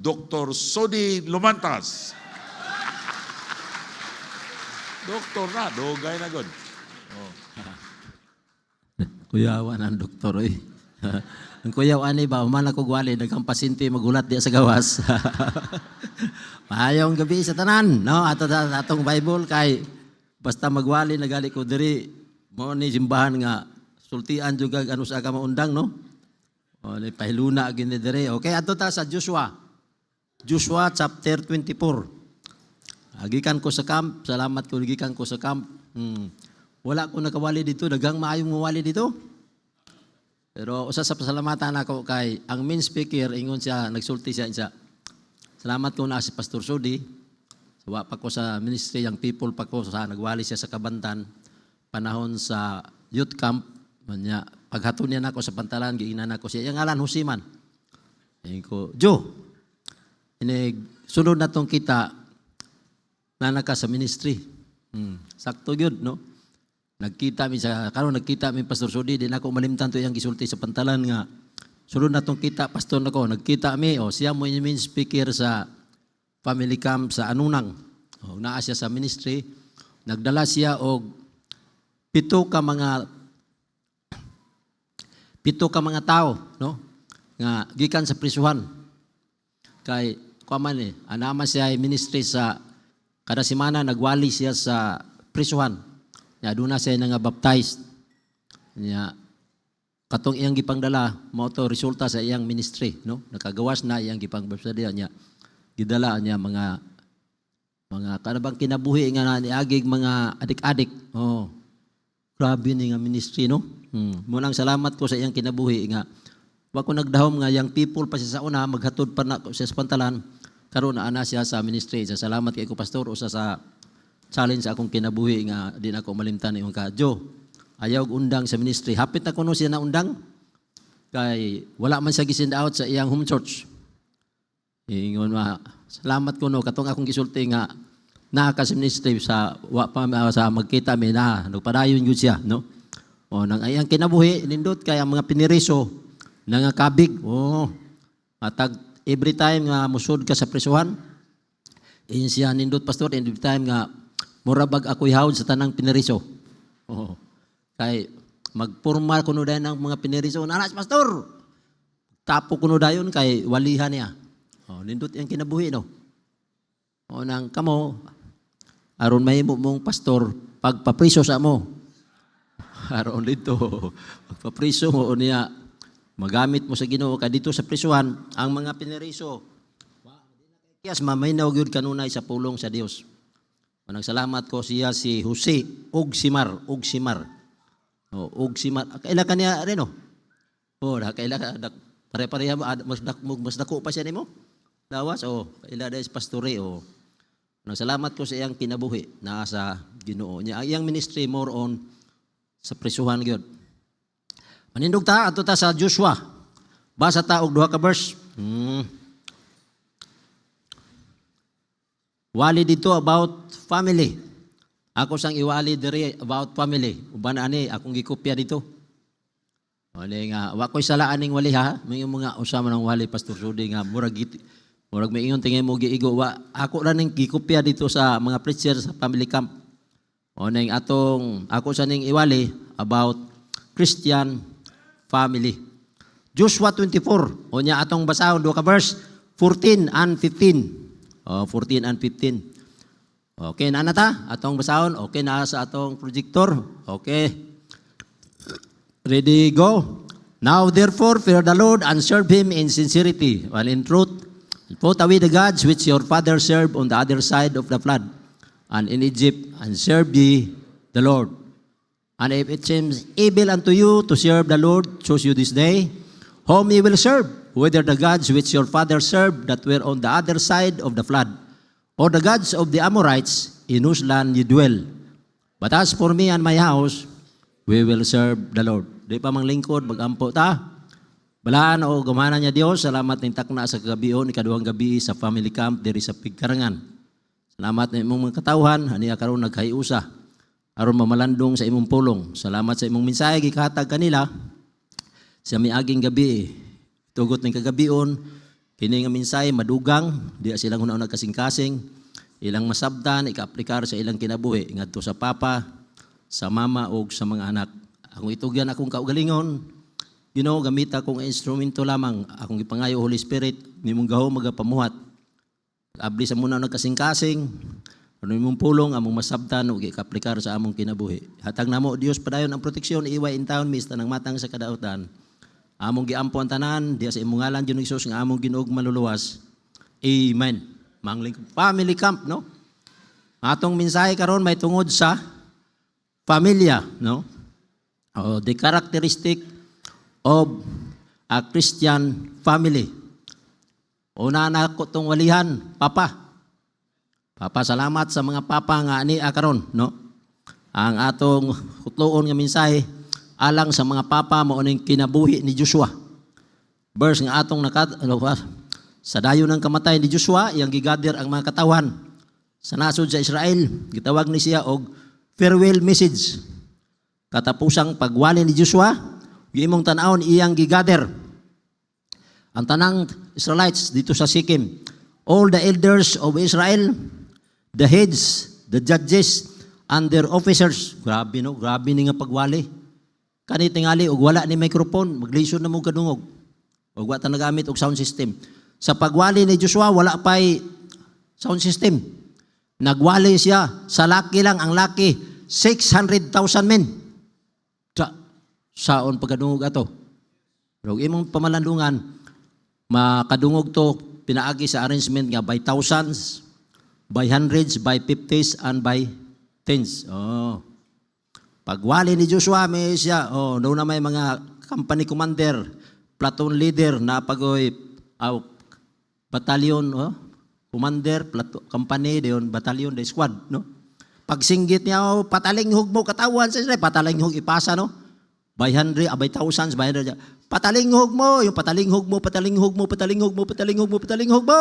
Dr. Sodi Lumantas. Doktor na, dugay na good. Oh. Kuyawan ang doktor eh. Ang kuyawan ni ba, umana ko gwali, nagkang pasyente magulat di sa gawas. Maayong gabi sa tanan, no? Atong Bible kay basta magwali nagali ko diri mo ni simbahan nga sultian juga ano sa ka maundang, no? O ni pahiluna gini diri. Okay, ato ta sa Joshua. Joshua chapter 24. Gikan ko sa camp, salamat ko gikan ko sa camp. Wala ko nakawali dito, dagang maayong mawali dito. Pero usa sa pasalamatan ako kay ang main speaker ingon siya nagsulti siya. Salamat ko na si Pastor Sodi. Wa pa ko sa ministry yang people pa ko sa nagwali siya sa Kabantan panahon sa youth camp manya paghaton niya nako sa pantalan giinan nako siya yang ngalan Husiman. Ingon ko, "Jo, ini sunod na tong kita na naka sa ministry." Sakto gyud, no? Nagkita mi sa karon nagkita mi Pastor Sodi din ako malimtan to yang gisulti sa pantalan nga sunod na tong kita pastor nako nagkita mi siya mo yung main speaker sa family camp sa Anunang. Naa siya sa ministry, nagdala siya og pito ka mga tao, no? Nga gikan sa prisuhan. Kay kuman anama siya ministry sa kada semana nagwali siya sa prisuhan. Nya aduna siya nga baptized. Nya katong iyang gipangdala mao to resulta sa iyang ministry, no? Nakagawas na iyang gipangbaptisya nya. Gidala niya mga kanabang kinabuhi nga niagig mga adik-adik. Grabe ni nga ministry, no? Munang salamat ko sa iyang kinabuhi nga wa ko nagdahom nga yang people pa siya sa una maghatod pa na sa pantalan karon na ana siya sa ministry. Sa salamat kay ko pastor usa sa challenge akong kinabuhi nga di na ako malimtan imong ka. Jo, ayaw undang sa ministry. Hapit na kuno siya na undang kay wala man siya gisinda out sa iyang home church. Ingon salamat kuno katong akong gisulti nga naa ka sa ministry sa wa pa sa magkita mi na nagpadayon gyud siya, no? Nang iyang kinabuhi nindot kay ang mga piniriso nangakabig. Matag every time nga musud ka sa prisuhan siya nindot pastor every time nga murabag ako'y hawd sa tanang piniriso. Kay magporma kuno dayon ang mga piniriso nanas pastor. Tapo kuno dayon kay walihan niya. Nindot yang kinabuhi, no? Nang kamo aron mahimo mong pastor pagpapriso sa mo. Aron dito pagpapriso mo niya magamit mo sa Ginoo kay dito sa prisuhan ang mga piniriso. Yes, maminaw gyud kanunay sa pulong sa Dios. Nagsalamat ko siya si Jose Ugsimar. Ugsimar. Kaila kaniya rin, no? Kaila pare-pareha mas dako pa siya nimo. Lawas kaila dahil pastore Nagsalamat ko sa iyang kinabuhi na sa Ginoo niya. Ang iyang ministry more on sa prisuhan gyud. Manindog ta ato ta sa Joshua. Basa ta og duha ka verse. Wali dito about family. Ako sang iwali diri about family. Uban ani akong gikopya dito. Wali nga wa koy salaan ning wali ha. May mga usama ng wali Pastor Sudi nga murag may ingon tingay mo giigo wa ako ra ning gikopya dito sa mga preacher sa family camp. Ning ako sa ning iwali about Christian family. Joshua 24. Nya atong basahon do ka verse 14 and 15. 14 and 15. Okay na ta? Atong basahon. Okay na sa atong projector. Okay. Ready, go. Now therefore fear the Lord and serve Him in sincerity and in truth. Put away the gods which your father served on the other side of the flood and in Egypt and serve ye the Lord. And if it seems evil unto you to serve the Lord, choose you this day whom ye will serve. Whether the gods which your father served that were on the other side of the flood, or the gods of the Amorites in whose land ye dwell. But as for me and my house, we will serve the Lord. Di pa mang lingkod, magampo ta. Balaan o gumana niya Diyos, salamat ng takna sa kagabion, ikaduhang gabi sa family camp, diri sa Pigkarangan. Salamat ng imong mga katawhan, haniya karon naghayusa, aron mamalandong sa imong pulong. Salamat sa imong mensahe, gikahatag kanila, sa miaging gabi, tugot ng kagabion, Kini nga minsay madugang, di silang una kasing-kasing, ilang masabtan, ika-aplikar sa ilang kinabuhi, ngadto sa papa, sa mama o sa mga anak. Akong itugyan akong kaugalingon, Ginoo, gamita akong instrumento lamang, akong ipangayo Holy Spirit, nimong gaho magapamuhat. Abli sa muna nagkasing-kasing, ano imong pulong, among masabtan, o ika-aplikar sa among kinabuhi. Hatag namo, Dios padayon ang proteksyon, iway in town, mista ng matang sa kadautan. Among giampo ang tanan, diya sa imong ngalan, Diyon Isus, nga among Ginuog maluluwas. Amen. Mangling family camp, no? Atong mensahe karon may tungod sa pamilya, no? The characteristic of a Christian family. Una na ko tong walihan, papa. Papa, salamat sa mga papa nga ani karon, no? Ang atong hutloon nga mensahe alang sa mga papa mao ning kinabuhi ni Joshua. Verse nga atong sa dayon ng kamatay ni Joshua, iyang gigather ang mga katawan sa nasod sa Israel. Gitawag ni siya og farewell message. Katapusang pagwali ni Joshua, giimong tan-awon iyang gigather ang tanang Israelites dito sa Shechem. All the elders of Israel, the heads, the judges, and their officers. Grabe no, grabe ni nga pagwali. Kani tingali og wala ni microphone, maglisod na mo kadungog. Og wa ta nagamit og sound system. Sa pagwali ni Joshua wala pay sound system. Nagwali siya sa laki lang, ang laki 600,000 men. Saon pagkadungog ato. Pero imong pamalandungan, makadungog to pinaagi sa arrangement nga by thousands, by hundreds, by fifties, and by tens. Oh. Pagwali ni Joshua, may siya, doon na may mga company commander, platoon leader na pagoy, batalyon, commander, company, dayon batalyon, the squad, no? Pagsinggit niya, pataling hug mo katawan sa Israel, pataling hug ipasa, no? By hundred, by thousands, by hundred. Pataling hug mo, yung pataling hug mo, pataling hug mo, pataling hug mo, pataling hug mo, pataling hug mo.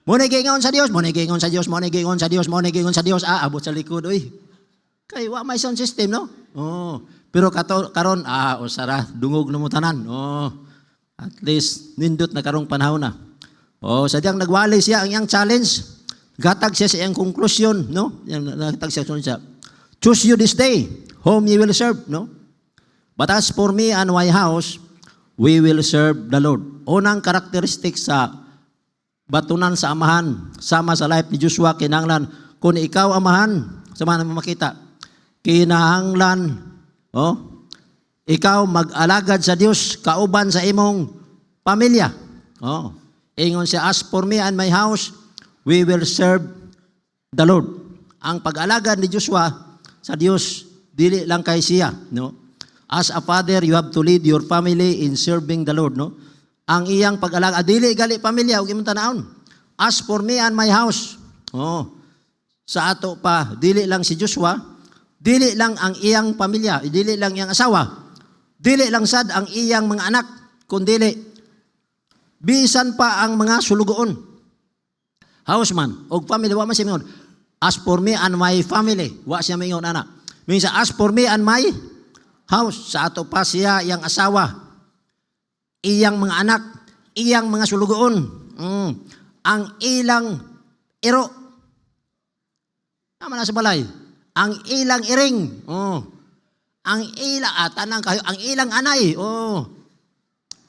Muna gingon sa Dios, muna gingon sa Dios, muna gingon sa Dios, muna gingon sa Dios. Abot sa likod, oy. Kay wa may sound system, no? Oh. Pero karon, usara, dungog na mo tanan. Oh. At least nindot na karong panahon na. Oh, sadyang nagwali siya ang iyang challenge. Gatag siya sa iyang conclusion, no? Gatag siya sa choose you this day whom you will serve, no? But as for me and my house, we will serve the Lord. Unang karakteristik sa batunan sa amahan, sama sa life ni Joshua, kinahanglan, kung ikaw amahan, sama na makita, kinahanglan, ikaw mag-alagad sa Dios, kauban sa imong pamilya. Ingon siya, as for me and my house, we will serve the Lord. Ang pag-alagad ni Joshua sa Dios, dili lang kay siya, no? As a father, you have to lead your family in serving the Lord, no? Ang iyang pag-alaga, dili gali pamilya, huwag imong tanawon. As for me and my house, sa ato pa, dili lang si Joshua, dili lang ang iyang pamilya, dili lang iyang asawa, dili lang sad ang iyang mga anak, kundili, bisan pa ang mga sulugoon. Houseman, o family, wa man siya mingon. As for me and my family, wa siya mingon, anak. Minsan, as for me and my house, sa ato pa siya, iyang asawa, iyang mga anak, iyang mga sulugoon, ang ilang iro, naman na sa balay, ang ilang iring, ang ilang, tanang kayo, ang ilang anay,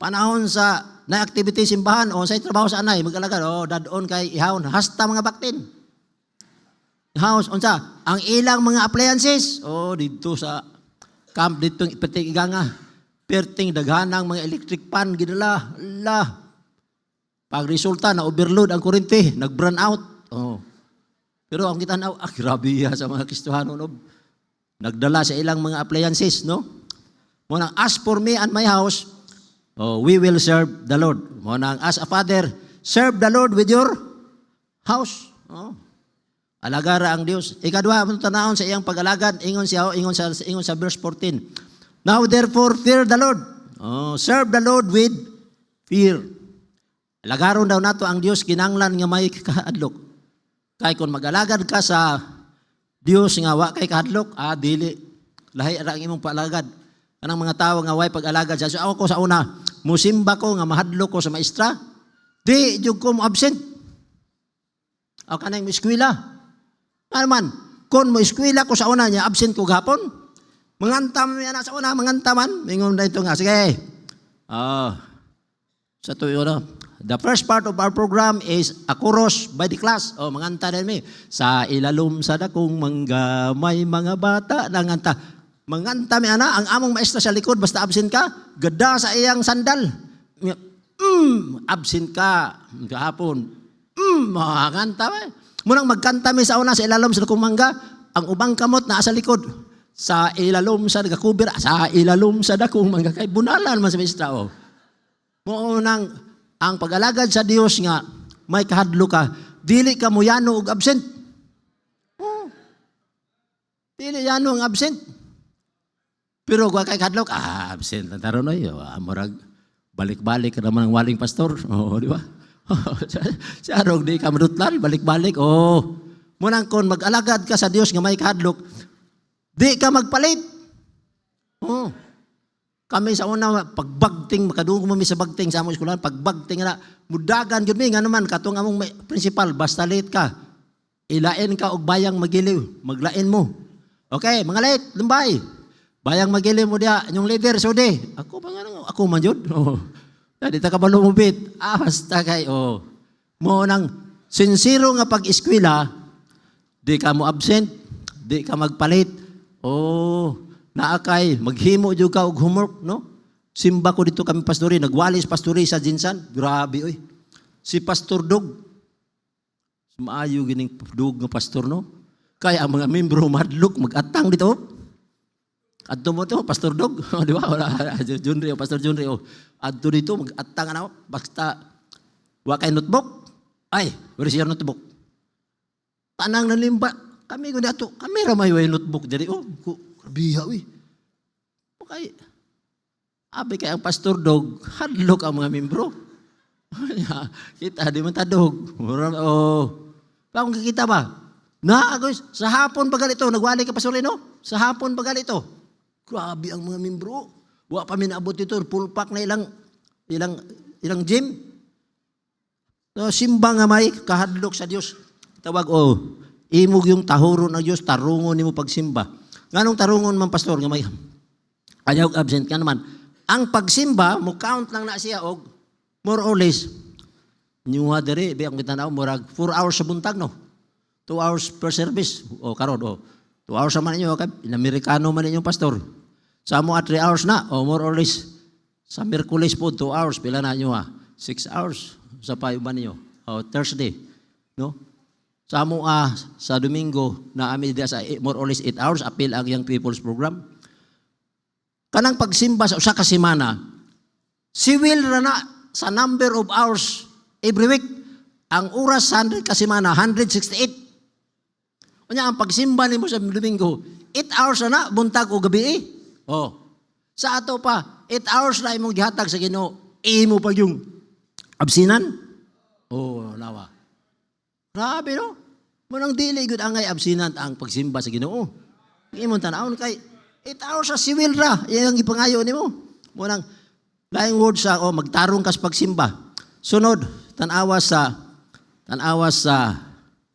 panahon sa na-activity simbahan, sa trabaho sa anay, mag-alagad, dadon kay ihawon, hasta mga baktin. House, unsa, ang ilang mga appliances, dito sa camp dito perting iganga, perting daghanang mga electric pan gidala, pag resulta na overload ang kuryente, nag-burn out. Pero ang kita na, grabe sa mga Kristohano, no? Nagdala sa ilang mga appliances, no? Munang, as for me and my house, we will serve the Lord. Munang, as a father, serve the Lord with your house. Alagara ang Dios. Ikadua, tanawon sa iyang pag-alagad, ingon sa verse 14. Now therefore fear the Lord. Serve the Lord with fear. Alagaron daw nato ang Dios, kinanglan nga may kahadlok. Kay kung mag-alagad ka sa Dios nga wa kay kahadlok, dili. Lahi ra ang imong paalagad. Kanang mga tawo nga way pag-alagad sa ako ko sa una, musimba ko nga mahadlok ko sa maestra. Di jud ko mo absent. O kanang mo eskwela. Ano man, kung mo eskwela ko sa una niya, absent ko gapon. Mangantam yan sa una, mangantaman. Mingon na ito nga, sige. Sa tuyo na. The first part of our program is a chorus by the class. Manganta din mi. Sa ilalom sa dakong mangga, may mga bata nanganta. Manganta mi ana, ang among maestra sa likod, basta absent ka, gada sa iyang sandal. Absent ka. Kahapon. Makakanta mi. Munang magkanta mi sa una, sa ilalom sa dakong mangga, ang ubang kamot na sa likod. Sa ilalom sa dakubir, sa ilalom sa dakong mangga. Kay bunalan man sa maestra. Munang ang pag-alagad sa Dios nga may kahadlo ka, dili ka mo yano og absent. Dili yano ang absent. Pero kung kay kahadlo ka, absent na taron oy, murag balik-balik ka naman ang waling pastor. Di ba? Si Arog di ka madutlan, balik-balik. Munang kon mag-alagad ka sa Dios nga may kahadlok, di ka magpalit. Kami sa una, pagbagting, makadungog mo sa bagting sa among eskwelahan, pagbagting na, mudagan yun mi, nga naman, katong among principal, basta late ka, ilain ka og bayang magiliw, maglain mo. Okay, mga late, lumbay. Bayang magiliw mo dia, yung leader, so de. Ako man yun. Di ta kabalo mo bit. Basta kay, mo nang sincero nga pag-eskwela, di ka mo absent, di ka magpalit. Naakay, maghimo jud ka og homework, no? Simba ko dito kami pastori, nagwalis pastori sa Jinsan. Grabe, oy. Si Pastor Dog. Maayo gining dog nga pastor, no? Kaya ang mga membro madlok, mag-atang dito. Adto mo to, Pastor Dog. Di ba? Junri, Pastor Junri. Adto dito, mag-atang na. Basta, wakay notebook. Ay, wala siya notebook. Tanang nalimba. Kami ko dito, kami ramay way notebook. Jadi, biya, uy. Okay. Abi kay ang Pastor Dog, hadlok ang mga membro. Kita, di man tadog. Paong kikita ba? Sa hapon bagal ito, nagwali ka Pasorino? Sa hapon bagal ito. Grabe ang mga membro. Wa pa minabot ito, full pack na ilang gym. So, simba nga may kahadlok sa Diyos. Tawag, imog yung tahuro ng Diyos, tarungon ni mo pagsimba. Nganong tarungon man pastor nga may ayaw absent ka naman. Ang pagsimba mo count lang na siya og more or less niwa dere biyang kitanaw murag 4 hours sa buntag no. 2 hours per service karon 2 hours man ninyo kay Amerikano man ninyo pastor. Sa mo at 3 hours na more or less sa Miyerkules po 2 hours pila na nyo 6 hours sa payuban ninyo Thursday no. Sa amo sa Domingo na ami dia sa more or less 8 hours appeal ang Young People's Program. Kanang pagsimba sa usa ka semana, siwil ra na sa number of hours every week. Ang oras sa 100 ka semana 168. Unya ang pagsimba nimo sa Domingo, 8 hours na buntag o gabi. Sa ato pa 8 hours na imong gihatag sa Ginoo, imo pa yung absinan. Nawa. Grabe no? Munang dili gud angay absinant ang pagsimba sa Ginoo. Imong tan-awon kay 8 hours sa siwil ra, yang ipangayo nimo. Munang laing word sa magtarong kas pagsimba. Sunod, tan-awa sa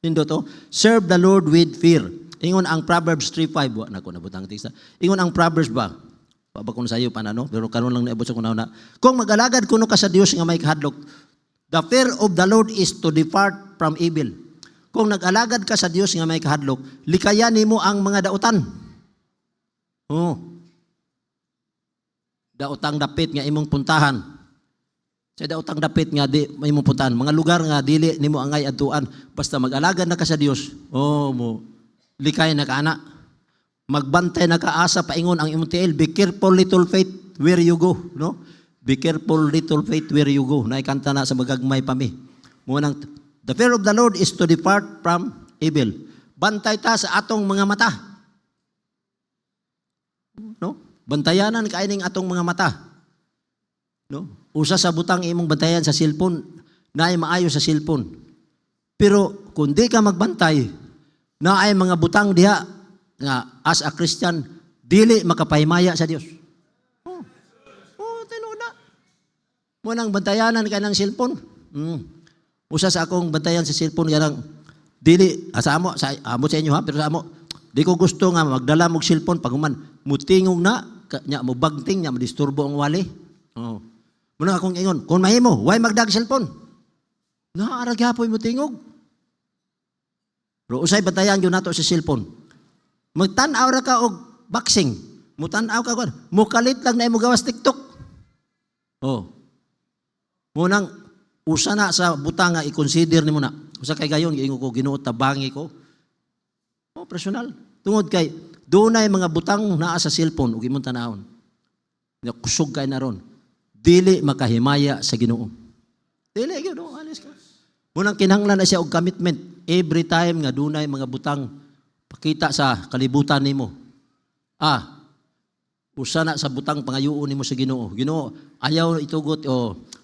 nindo to, serve the Lord with fear. Ingon ang Proverbs 3:5, wa nako nabutang teksta. Ingon ang Proverbs ba? Babakon sa iyo panano, pero karon lang naabot sa kunaw na. Kung mag-alagad kuno ka sa Dios nga may kahadlok, the fear of the Lord is to depart from evil. Kung nag-alagad ka sa Dios nga may kahadlok, likayan nimo ang mga dautan. Daotang dapit nga imong puntahan. Sa daotang dapit nga di imong puntahan, mga lugar nga dili nimo angay adtuan, basta mag-alagad na ka sa Dios. Mo likay na ka ana. Magbantay na kaasa paingon ang imong tiil, be careful little faith where you go, no? Be careful little faith where you go. Naikanta na sa magagmay pa mi. Munang the fear of the Lord is to depart from evil. Bantay ta sa atong mga mata. No? Bantayanan kaining atong mga mata. No? Usa sa butang imong bantayan sa cellphone, naay maayo sa cellphone. Pero kung di ka magbantay, naay mga butang diha nga as a Christian dili makapahimaya sa Dios. Tinuda. Mo nang bantayanan ka ng cellphone, Usa sa akong bantayan sa cellphone ganang dili sa amo sa inyo ha, pero sa amo di ko gusto nga magdala mog cellphone pag human mutingog na nya mo bagting nya madisturbo ang wali. Oh. Muna akong ingon, kung mahimo, why magdag cellphone? Naara gyapon mo tingog. Pero usay bantayan gyud nato sa cellphone. Magtan-aw ra ka og boxing. Mutan-aw ka kon. Mukalit lang na imo gawas TikTok. Oh. Munang usa na sa butang nga i-consider nimo na. Usa kay gayon giingon ko Ginoo tabangi ko. Oh, personal. Tungod kay dunay mga butang naa sa cellphone ug imong tanawon. Nya kusog kay na ron. Dili makahimaya sa Ginoo. Dili gyud alis ka. Munang kinahanglan na siya og commitment every time nga dunay mga butang pakita sa kalibutan nimo. Usa na sa butang pangayuon nimo sa Ginoo. Ginoo, ayaw itugot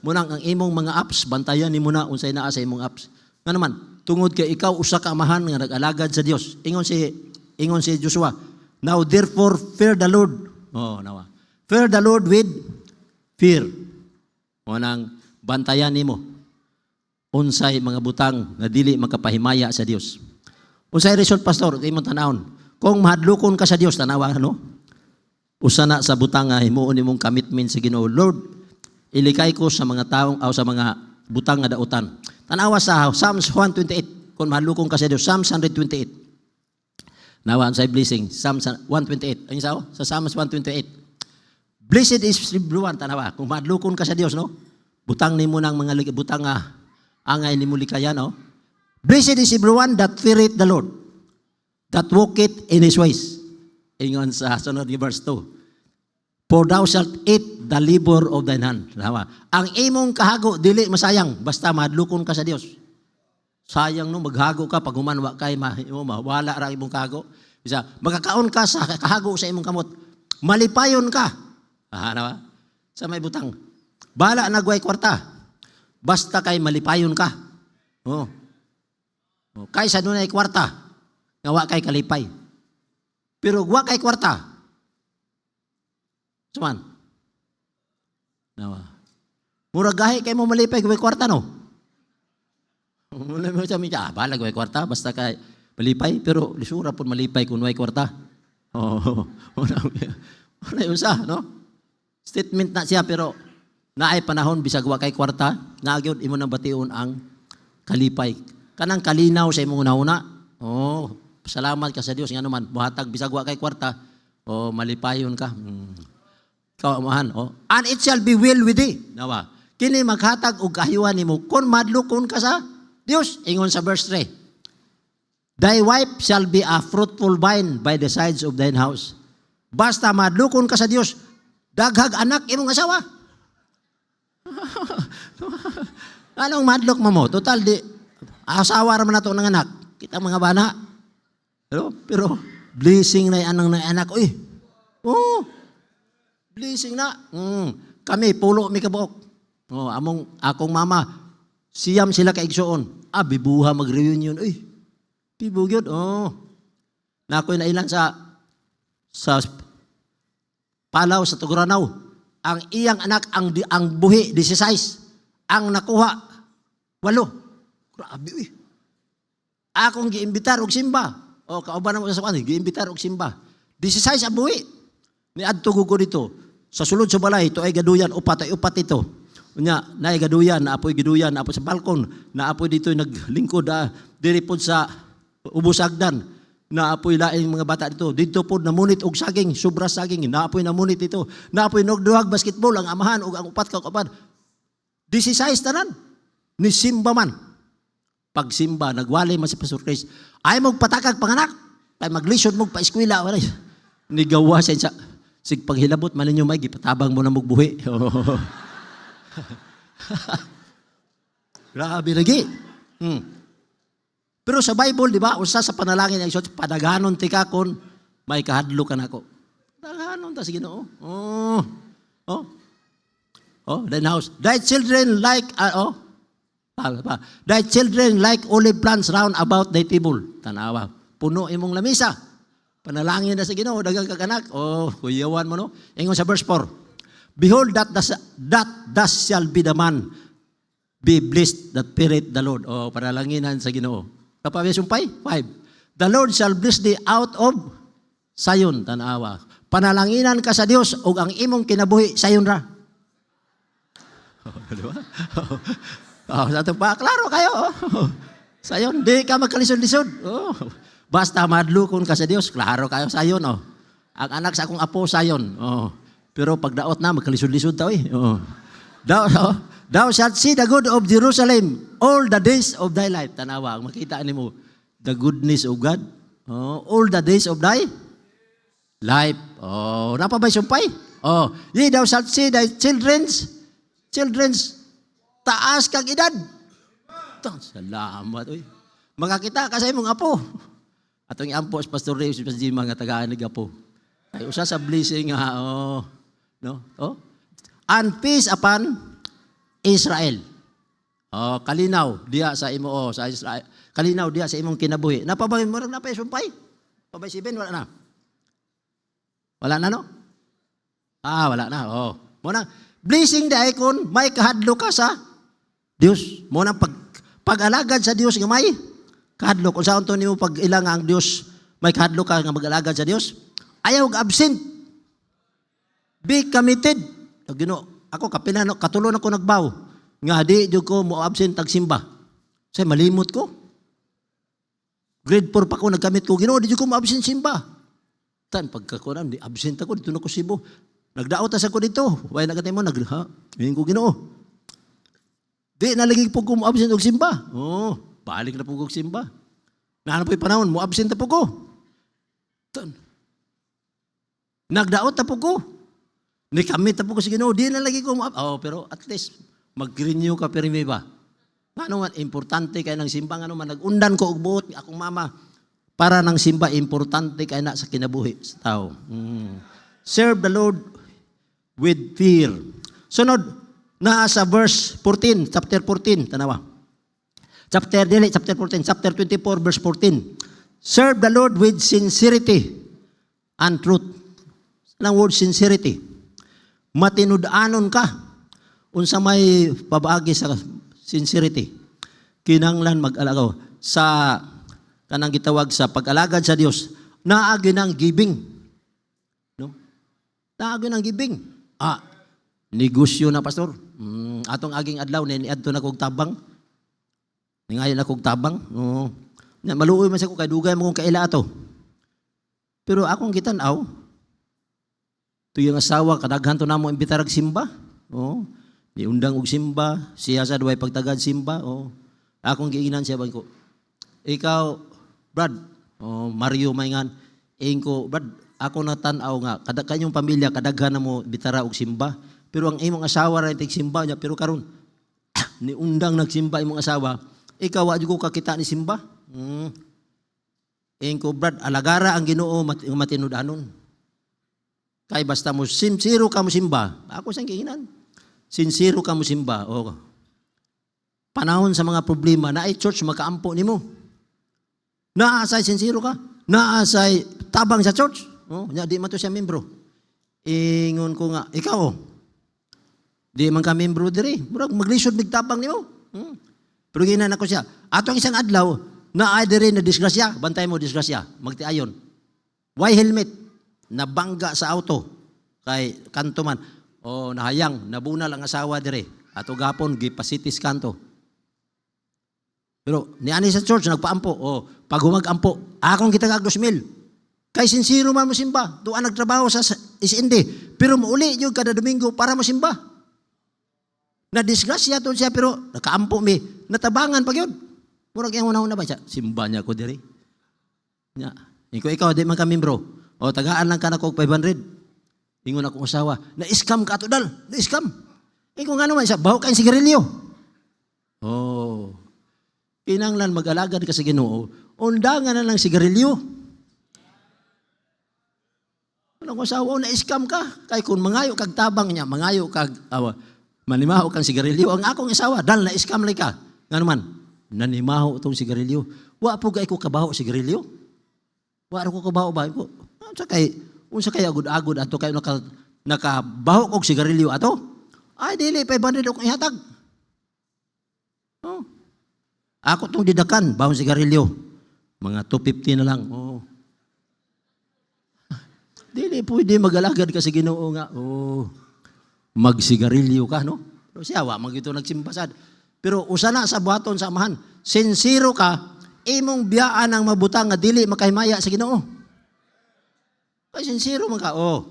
munang ang imong mga apps bantayan nimo na unsay naa sa imong apps. Nga naman, tungod kay ikaw usa ka amahan nga nag-alagad sa Dios. Ingon si Joshua, now therefore fear the Lord. Nawa. Fear the Lord with fear. Munang bantayan nimo unsay mga butang nga dili makapahimaya sa Dios. Unsay result pastor imong tanawon? Kung mahadlokon ka sa Dios tanawa usa na sa butang nga himuon nimong commitment sa Ginoo. Lord, ilikay ko sa mga taong sa mga butang nga dautan. Tanawa sa Psalms 128 kung mahadlokon ka sa Dios. Psalms 128. Nawa unsay blessing? Psalms 128. Ano sa Psalms 128? Blessed is everyone, tanawa. Kung mahadlokon ka sa Dios, no? Butang nimo ng mga butang angay nimo likayan, no? Blessed is everyone that feareth the Lord, that walketh in His ways. Ingon sa sunod ni verse 2. For thou shalt eat the labor of thine hand. Tanawa. Ang imong kahago, dili masayang, basta mahadlokon ka sa Dios. Sayang no, maghago ka, pag humanwa kay mawala ra imong kahago. Isa, magkakaon ka sa kahago sa imong kamot. Malipayon ka. Nawa? Sa may butang. Bala nagway kwarta. Basta kay malipayon ka. Kaysa dunay kwarta, nga wa kay kalipay. Pero wa kay kwarta. Suman. Nawa. Murag gahi kay mo malipay kay kwarta no. Muna mo sa mitya, bala kay kwarta basta kay malipay pero lisura pud malipay kun way kwarta. Wala usa, no? Statement na siya pero naay panahon bisag wa kay kwarta, nagyod imo nang bation ang kalipay. Kanang kalinaw sa imong una-una. Salamat ka sa Dios nga naman buhatag bisag wa kay kwarta, malipayon ka. Kaumahan, and it shall be well with thee. Nawa. Kini maghatag og kahiwan nimo kun madlokon ka sa Dios. Ingon sa verse 3. Thy wife shall be a fruitful vine by the sides of thine house. Basta madlokon ka sa Dios, daghag anak imong asawa. Anong madlok mo? Total di asawa ra man nato ng anak. Kita mga bana. Pero blessing na anang na anak. Blessing na. Kami pulo mi kabuok. Akong mama siyam sila ka igsuon. Bibuha mag-reunion. Pibugyod. Na ako'y nailan sa Palaw sa Tuguranaw. Ang iyang anak ang buhi 16. Ang nakuha 8. Grabe Akong giimbitar og simba. Kauban mo sa kanil, giimbitar og simba. 16 ang buhi. Ni adto ko dito. Sa sulod sa balay, ito ay gaduyan, upat ito. Naay gaduyan, naapoy giduyan, naapoy sa balkon, naapoy dito naglingkod, diripod sa ubusagdan, naapoy laing mga bata dito. Dito po namunit og saging, sobra saging, naapoy namunit dito. Naapoy nagduhag basketball, ang amahan o ang upat kauban. 16 tanan, ni simba man. Pag simba, nagwali man si Pastor Chris, ay mong patakag panganak, ay maglisod mong pa-eskwila, nigawa siya sig paghilabot man ninyo may gipatabang mo na mugbuhi. Grabe lagi. Pero sa Bible, di ba, usa sa panalangin ay padaganon ti ka kon may kahadlo ka nako. Padaganon ta sige no. Then house. Thy children like thy children like olive plants round about thy table. Tanawa. Puno imong lamisa. Panalangin na sa Ginoo daghang kaganak. Kuyawan mo no. Ingon sa verse 4. Behold that thus shall be the man Be blessed that feareth the Lord. O, panalanginan sa Ginoo. Kapag sumpay, 5. The Lord shall bless thee out of Sayon, tanawa. Panalanginan ka sa Dios ug ang imong kinabuhi sayon ra. Diba? Sa ito pa, klaro kayo. Sayon, di ka magkalisod-lisod. Basta madlukon ka sa Dios, klaro kayo sayon. Ang anak sa akong apo sayon. Pero pagdaot na, magkalisod-lisod tao eh. Thou shalt see the good of Jerusalem all the days of thy life. Tanawa, makita ni mo, the goodness of God. All the days of thy life. Napabay sumpay? Ye thou shalt see thy children's taas kang edad. Salamat. Uy. Makakita ka sa imong apo. Atong ampo sa Pastor Ray, sa Jima nga tagaan ni apo. Ay usa sa blessing nga and peace upon Israel. Kalinaw diya sa imo sa Israel. Kalinaw diya sa imong kinabuhi. Napabay mo na pa sumpay? Pabay 7 wala na. Wala na no? Wala na. Muna blessing dai kon may kahadlo ka sa Dios. Muna pag-alagad sa Dios nga may kahadlo. Kung saan to nimo pag ilang ang Dios may kahadlo ka nga mag-alagad sa Dios. Ayaw absent. Be committed. Ginoo, ako kapinano katulon ako nagbaw nga di jud ko mo absent tag simba. Say malimot ko. Grade 4 pa ko nagkamit ko Ginoo, di jud ko mo absent simba. Tan pagkakuan di absent ako dito na ko Cebu. Nagdaot sa ko dito. Way nagatay mo Ngayon ko Ginoo. Di nalagi po ko mo absent og simba. Balik na po ko simba. Naano po panahon mo absent na po ko. Tan. Nagdaot na po ko. Ni kamit na po ko sa Ginoo. Di nalagi ko mo pero at least mag-renew ka pirmi ba. Ano man importante kay nang simba ngano man nagundan ko og buot akong mama. Para ng simba, importante kay na sa kinabuhi sa tao. Serve the Lord with fear. Sunod, na sa verse 14, chapter 14, tanawa. Chapter 14, chapter 24, verse 14. Serve the Lord with sincerity and truth. Anong word sincerity? Matinud-anon ka. Unsa may pabaagi sa sincerity. Kinanglan mag-alagaw. Sa kanang gitawag sa pag-alagad sa Dios, naagi ng giving. No? Naagi ng giving. Negosyo na pastor. Atong aging adlaw niadto na kog tabang. Ningayon na kog tabang. Maluoy man sa ko kay dugay mo kong kaila ato. Pero akong gitan-aw, tuyong asawa kadaghan to namo imbitar og simba. Niundang og simba, siya sa duway pagtagad simba. Akong giingnan siya ko. Ikaw Brad, Mario Maingan, ko, Brad, ako natanaw nga, kanyong pamilya, kadaghan na mo bitara og simba, pero ang imong asawa rin simba niya, pero karon ni undang nagsimba imong asawa, ikaw wa jud ko kakita ni simba. Ko, Brad, alagara ang Ginoo matinud-anon. Kay basta mo sincero ka mo simba, ako sang giingnan. Sincero ka mo simba. Panahon sa mga problema, na church makaampo nimo. Naasay sincero ka? Naasay tabang sa church? Di man to siya membro. Ingon ko nga, ikaw, di man ka membro diri. Murag maglisod big tabang nimo. Pero ginan ako siya. Atong isang adlaw, naay diri na disgrasya. Bantay mo disgrasya. Magtiayon. Why helmet? Nabangga sa auto. Kay kanto man. Nahayang. Nabunal ang asawa diri. Ato gapon, gipasitis kanto. Pero niani sa church, nagpaampo. Pag humag-ampo, akong kitagag 2,000. Kay sincero man mo simba. Tuan nagtrabaho sa isindi. Pero mauli yun kada Domingo para mo simba. Na-disgrasya to siya, pero nakaampo mi. Natabangan pag yun. Murag yung una-una ba siya? Simba niya ko diri. Ikaw, di man ka membro. Tagaan lang ka na kong 500. Ingon akong usawa. Na-scam ka to dal. Na-scam. Ikaw nga naman siya, baho kayong sigarilyo. Kinanglan mag-alagad ka sa Ginoo, undangan na lang sigarilyo. Anong asawa, na-scam ka. Kay kung mangayo kag tabang niya, mangayo kag, manimaho kang sigarilyo, ang akong asawa, dal na-scam lang ka. Nga naman, nanimaho itong sigarilyo. Wa po ko kabaho sigarilyo. Wa ko kabaho ba? Unsa kay agud-agud ato kayo nakabaho kog sigarilyo ato? Ay, dili, 500 akong ihatag. Oh. Ako tong didakan, bawang sigarilyo. Mga 250 na lang. Oh. Dili pwede mag-alagad ka sa Ginoo nga. Oh. Magsigarilyo ka, no? Pero siya, wa magito nagsimbasad. Pero usa na sa buhaton sa amahan, sincero ka, imong biyaan ang mabutang nga dili makahimaya sa Ginoo. Kay sincero man ka, oh.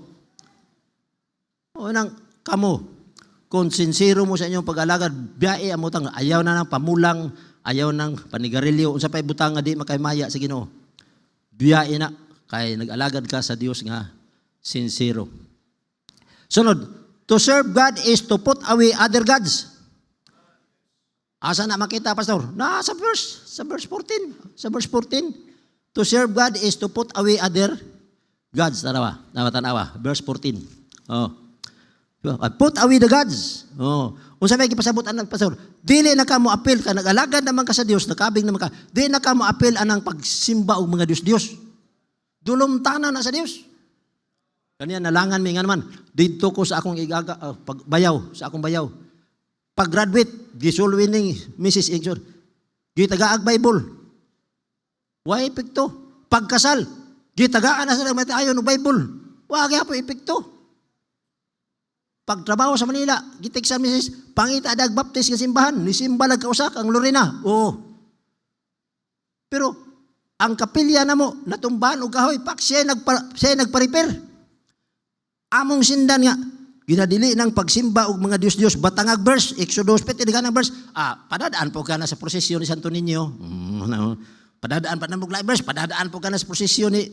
O nang kamo, kung sincero mo sa inyong pag-alagad, biyae ang butang, ayaw na ng pamulang, ayaw ng panigarilyo, unsa pa'y butang nga di makahimaya sa Ginoo. Biyae na, kay nag-alagad ka sa Dios nga sincero. Sunod, to serve God is to put away other gods. Asa na makita, Pastor? Sa verse 14. Sa verse 14. To serve God is to put away other gods. Tanawa. Verse 14. Oh. Put away the gods. Oh. Kung sabi kipasabutan ng Pastor, dili na ka mo apil ka, nag-alagad naman ka sa Dios, nakabing naman ka, dili na ka mo apil anang pagsimba og mga Dios. Dulumtanan na sa Dios. Kaniya nalangan mi nga naman, dito ko sa akong pagbayaw, sa akong bayaw. Pag-graduate, gisulwi ni Mrs. Igson, gitagaag Bible. Wa epekto. Pagkasal, gitagaan na sa nagmatayon ng Bible. Wa kaya po epekto. Pagtrabaho sa Manila, gitik sa Mrs. Pangita dag baptist nga simbahan, ni simbalag kausak ang Lorena. Oo. Pero ang kapilya na mo, natumbahan o kahoy, pak siya nagpa-repair. Among sindan nga, ginadili ng pagsimba og mga Diyos-Diyos, batangag verse, Exodus 50, diganang verse, padadaan po ka na sa prosesyon ni Santo Niño. Padadaan pa na mong verse, padadaan po ka na sa prosesyon ni,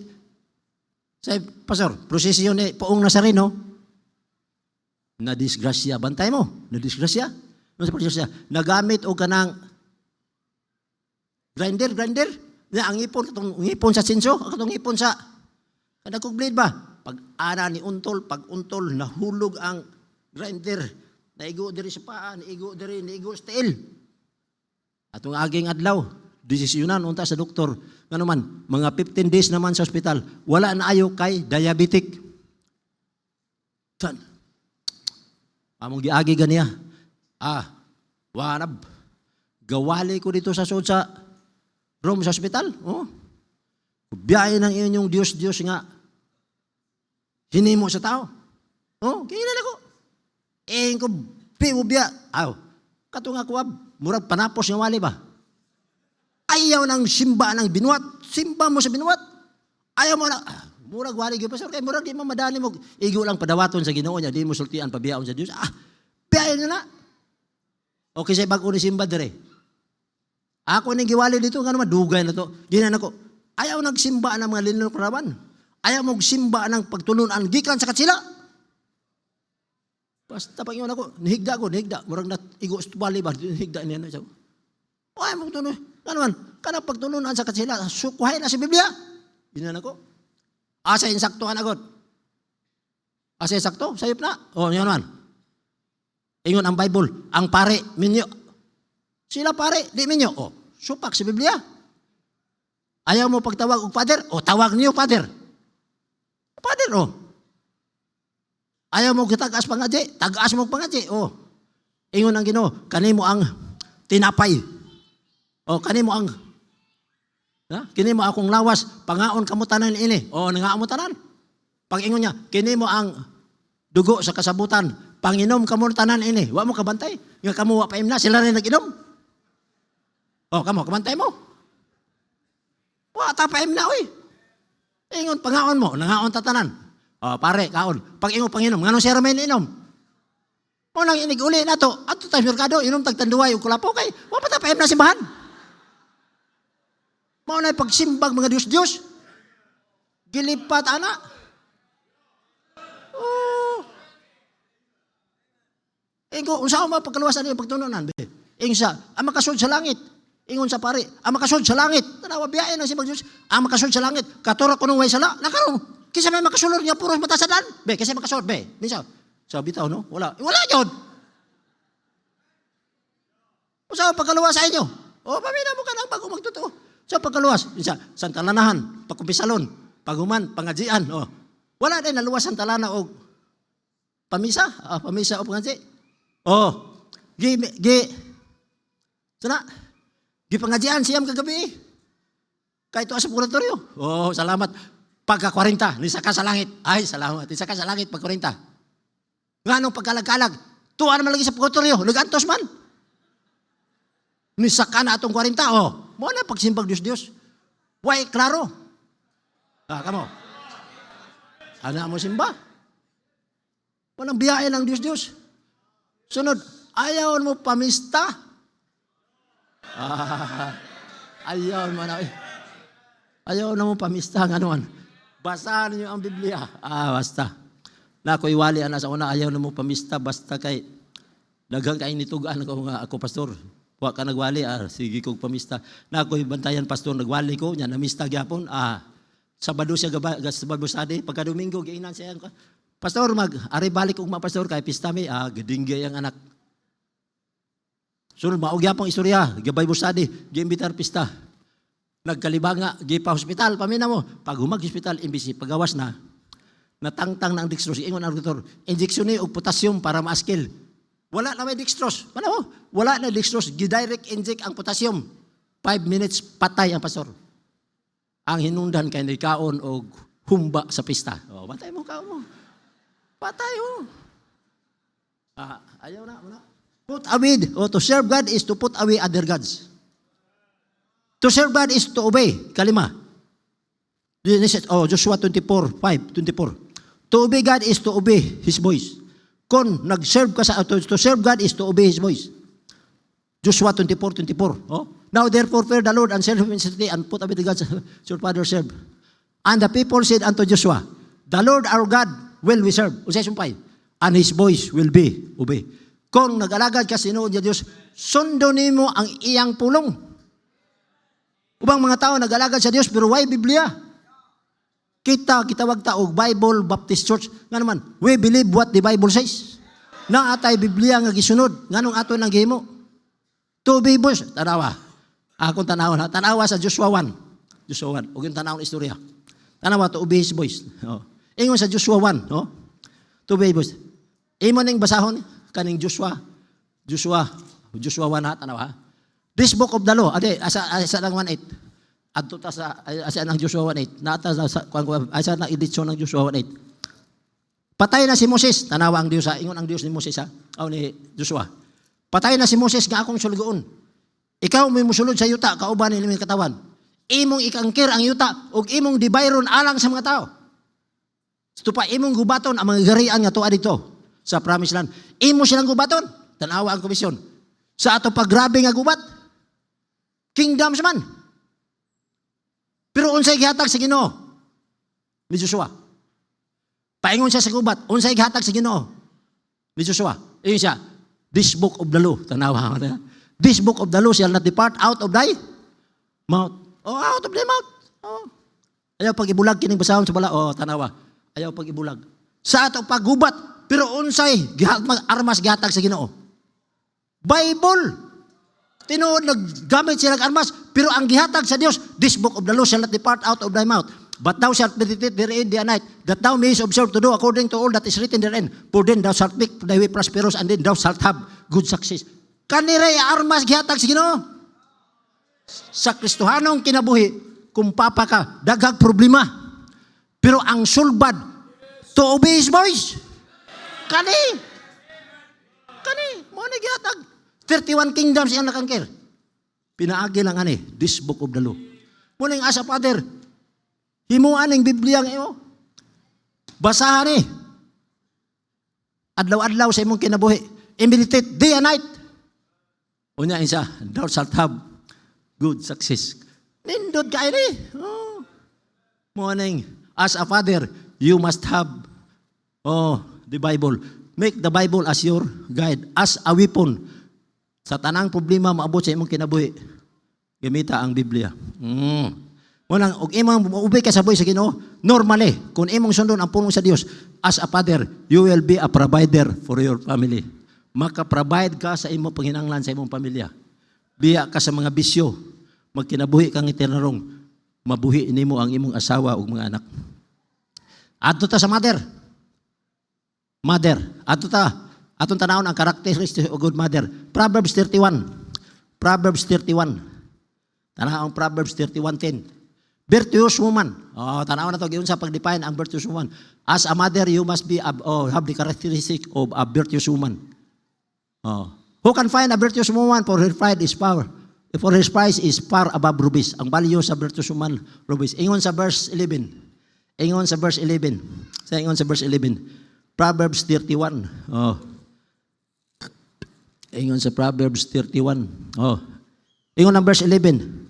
Pastor, prosesyon ni Poong Nazareno. Na-disgrasya, bantay mo, na-disgrasya. Ano sa prosesyon? Nagamit o ka ng grinder, ang ipon sa sinso, ang ipon sa, kadagkog blade ba? Pag-ana ni untol, pag-untol, nahulog ang grinder. Naigo diri sa paa, naigo sa tiil. Atong aging adlaw, desisyonan unta sa doktor. Nga naman, mga 15 days naman sa ospital, wala na ayo kay diabetic. Tan. Among giagi ganiya. Wanab. Gawali ko dito sa Rome sa ospital. Oh. Biyahe ng inyong Diyos nga hinimo sa tao. Oh, kailan ako. Ko piubya. Katong ako murag panapos nga wali ba? Ayaw ng simba ng binuat. Simba mo sa binuat. Ayaw mo na. Murag wali gyud pastor kay murag di mo madali mo igo lang padawaton sa Ginoo niya, di mo sultian pabiyaon sa Dios. Biyahe na. Okay say bag-o ni simba dire. Ako ning giwali dito nga naman dugay na to. Ginan ako. Ayaw nagsimba ng mga linulong karawan. Ayaw mong simba ng pagtulunan gikan sa katsila. Basta pag yun ako, nihigda. Murag na igo bali ba, nihigda niya na siya. Ayaw mong tuloy. Ano man, kanang pagtulunan sa katsila, sukuhay na sa Biblia. Ginan ako. Asa insakto ka na agad. Asa insakto, sayop na. Yan man. Ingon ang Bible, ang pare, minyo. Sila pare, di minyo. Supak sa Biblia. Ayaw mo pagtawag og father? Tawag niyo father. Father, Ayaw mo kitagaas pangadji? Tagaas mo pangadji. Ingon ang Ginoo, kanimo ang tinapay. Kanimo ang kinimo akong lawas, pangaon kamo tanan ini. Nangaon mo tanan. Pag ingon niya, kinimo ang dugo sa kasabutan, panginom kamo tanan ini. Wa mo kabantay. Nga kamo wa paim na, sila rin nag-inom. Kamo kabantay mo. Wa ta paim na oy. Ingon pangaon mo, nangaon tatanan. Pare, kaon. Pag ingon panginom, ngano siya ramen inom? Mo nang inig uli na to, ato tayo merkado, inom tagtanduay ug kulapo kay, wa pa ta paim na simbahan. Mao na pagsimbag mga Diyos. Gilipat ana. Ingo unsa mo pagkaluwasan ni pagtununan be? Ingsa, ang makasud sa langit. Ingon sa pare, ang makasud sa langit. Tanawa biyahe na si Diyos. Ang makasud sa langit, katura kuno way sala. Nakaron. Kisa may makasulor niya puros mata sa dan. Be, kasi makasud be. Minsa. Sabi tao no? Wala jud. Usa pagkaluwas sa inyo. Pamina mo ka nang bago magtotoo. So pagkaluwas, isa, santalanahan, pagkumpisalon, paguman, pangadjian. Wala din naluwas santalana og pamisa o pangadji. Sana, gipangadyan siyam kagabi. Kahit ito sa purgatorio. Oh, salamat. Pagka 40, nisa ka sa langit. Ay, salamat. Nisa ka sa langit pag 40. Nga nung pagkalag-kalag, tuwa naman lagi sa purgatorio. Nag-antos man. Nisa ka na atong 40. Oh, mo na pagsimbag Diyos. Why, klaro. Kamo. Sana mo simba. Walang biyahe ng Diyos. Sunod, ayaw mo pamista. Ayaw mo na. Ayaw na mo pamista. Ganuan. Basahan niyo ang Biblia. Basta. Na ako'y wali na sa una, ayaw na mo pamista. Basta kay, daghang kain nitugaan ako pastor. Wa ka nagwali, sige kong pamista. Na ako'y bantayan pastor, nagwali ko, niya namista gyapon. Sabado siya Sabado sade, pagka Domingo, giinan siya. Pastor, ari balik og pastor kay pista mi, gadinggay ang anak. Sunod, maugyapang istorya, gabay busadi, giimbitar pista. Nagkalibanga, gipa hospital, pamina mo. Pag humag-hospital, imbisi, pagawas na, natangtang na ang dextrose. Ingon ang doktor, injection ni og potassium para maaskil. Wala na may dextrose. Wala na dextrose. Gidirect inject ang potassium. 5 minutes, patay ang pastor. Ang hinundan kay nikaon og humba sa pista. Patay mo kaon mo. Patay mo. Ayaw na. Put away. To serve God is to put away other gods. To serve God is to obey. Kalima. Joshua 24:5-24. To obey God is to obey His voice. Kung nag-serve ka to serve God is to obey His voice. Joshua 24:24. Now therefore fear the Lord and serve Him in sincerity and put away the gods your father serve. And the people said unto Joshua, the Lord our God will we serve. Usay sumpay. And His voice will be obey. Kung nag-alagad ka sinuod niya Diyos, sundo nimo ang iyang pulong. Ubang mga tao nag-alagad sa Diyos pero why Biblia? Kita wag taog Bible Baptist Church. Nga naman, we believe what the Bible says. Na atay Biblia nga gisunod. Nganong ato nang gihimo? To be boys. Tanawa. Akong tanawa sa Joshua 1. Joshua 1. Huwag yung tanawang istorya. Tanawa to obey His voice. Ingon sa Joshua 1. To obey His voice. Imo ning basahon kaning Joshua 1 tanawa. This book of the law, asa lang 1:8. Adto ta sa asa ng Joshua 1:8. Nata sa asa na edisyon ng Joshua 1:8. Patay na si Moses, tanawa ang Dios ingon ang Dios ni Moses ni Joshua. Patay na si Moses nga akong sulugoon. Ikaw may musulod sa yuta kauban ni imong katawan. Imong ikangkir ang yuta ug imong dibayron alang sa mga tao. Stupa imong gubaton ang mga garian nga tuwa dito sa promised land. Imo silang gubaton. Tanawa ang komisyon. Sa ato paggrabe nga gubat. Kingdoms man. Pero unsay gihatag sa Ginoo ni Joshua? Paingon siya sa gubat, unsay gihatag sa Ginoo ni Joshua? Ingon siya, this book of the law, tanawa. This book of the law shall not depart out of thy mouth. Out of thy mouth. Ayaw pag-ibulag kining basahon sa bala. Tanawa. Ayaw pag-ibulag. Sa ato paggubat, pero unsay armas gihatag sa Ginoo? Bible. Tinuod naggamit sila ng armas, pero ang gihatag sa Dios, this book of the law shall not depart out of thy mouth, but thou shalt meditate therein day and night, that thou mayest observe to do according to all that is written therein. For then thou shalt make thy way prosperous, and then thou shalt have good success. Kaniray armas gihatag sa Ginoo. Sa Kristohanong kinabuhi, kung papa ka, daghang problema. Pero ang sulbad, to obey His voice. Kani, mo na gihatag. 31 kingdoms iyang nakangkir. Pinaagi lang this book of the law. Muning asa Father, himuan ang Biblia ang iyo. Basahan adlaw-adlaw sa imong kinabuhi. Meditate day and night. Unya isa, thou shalt have good success. Nindot ka Muning, as a father, you must have the Bible. Make the Bible as your guide, as a weapon. Sa tanang problema maabot sa imong kinabuhi, gamita ang Biblia. Munang og imong ubay ka sa buhi sa Ginoo, normally kung imong sundon ang pulong sa Dios, as a father, you will be a provider for your family. Maka-provide ka sa imong panginahanglan sa imong pamilya. Biya ka sa mga bisyo, magkinabuhi kang eternarong, mabuhi nimo ang imong asawa ug mga anak. Adto ta sa mother. Adto ta. Atong tanawon ang characteristics of good mother. Proverbs 31. Proverbs 31. Tanaw ang Proverbs 31:10. Virtuous woman. Tanaw na to giun sa pag-define ang virtuous woman. As a mother, you must be have the characteristic of a virtuous woman. Who can find a virtuous woman? For her pride is power. For his price is far above rubies. Ang value sa virtuous woman, rubies. Ingon sa verse 11. Ingon sa verse 11. Ingon sa verse 11. Proverbs 31. Ingon sa Proverbs 31. Ingon ang verse 11.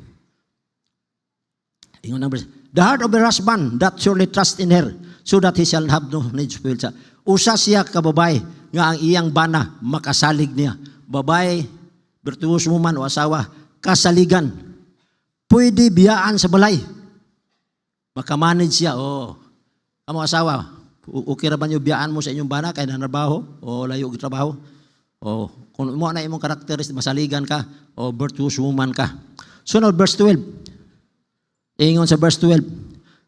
Ingon ang verse. The heart of a husband that surely trust in her, so that he shall have no need to feel. Usa siya ka babae nga ang iyang bana makasalig niya. Babae, virtuous woman o asawa, kasaligan. Pwede biyaan sa balay. Makamanage siya. Amo asawa, okay ra ba niyo biyaan mo sa inyong bana kay nanarbaho o layo og trabaho? Kung mo na imong karakteristik, masaligan ka o virtuous woman ka. Sunod, verse 12. Ingon sa verse 12.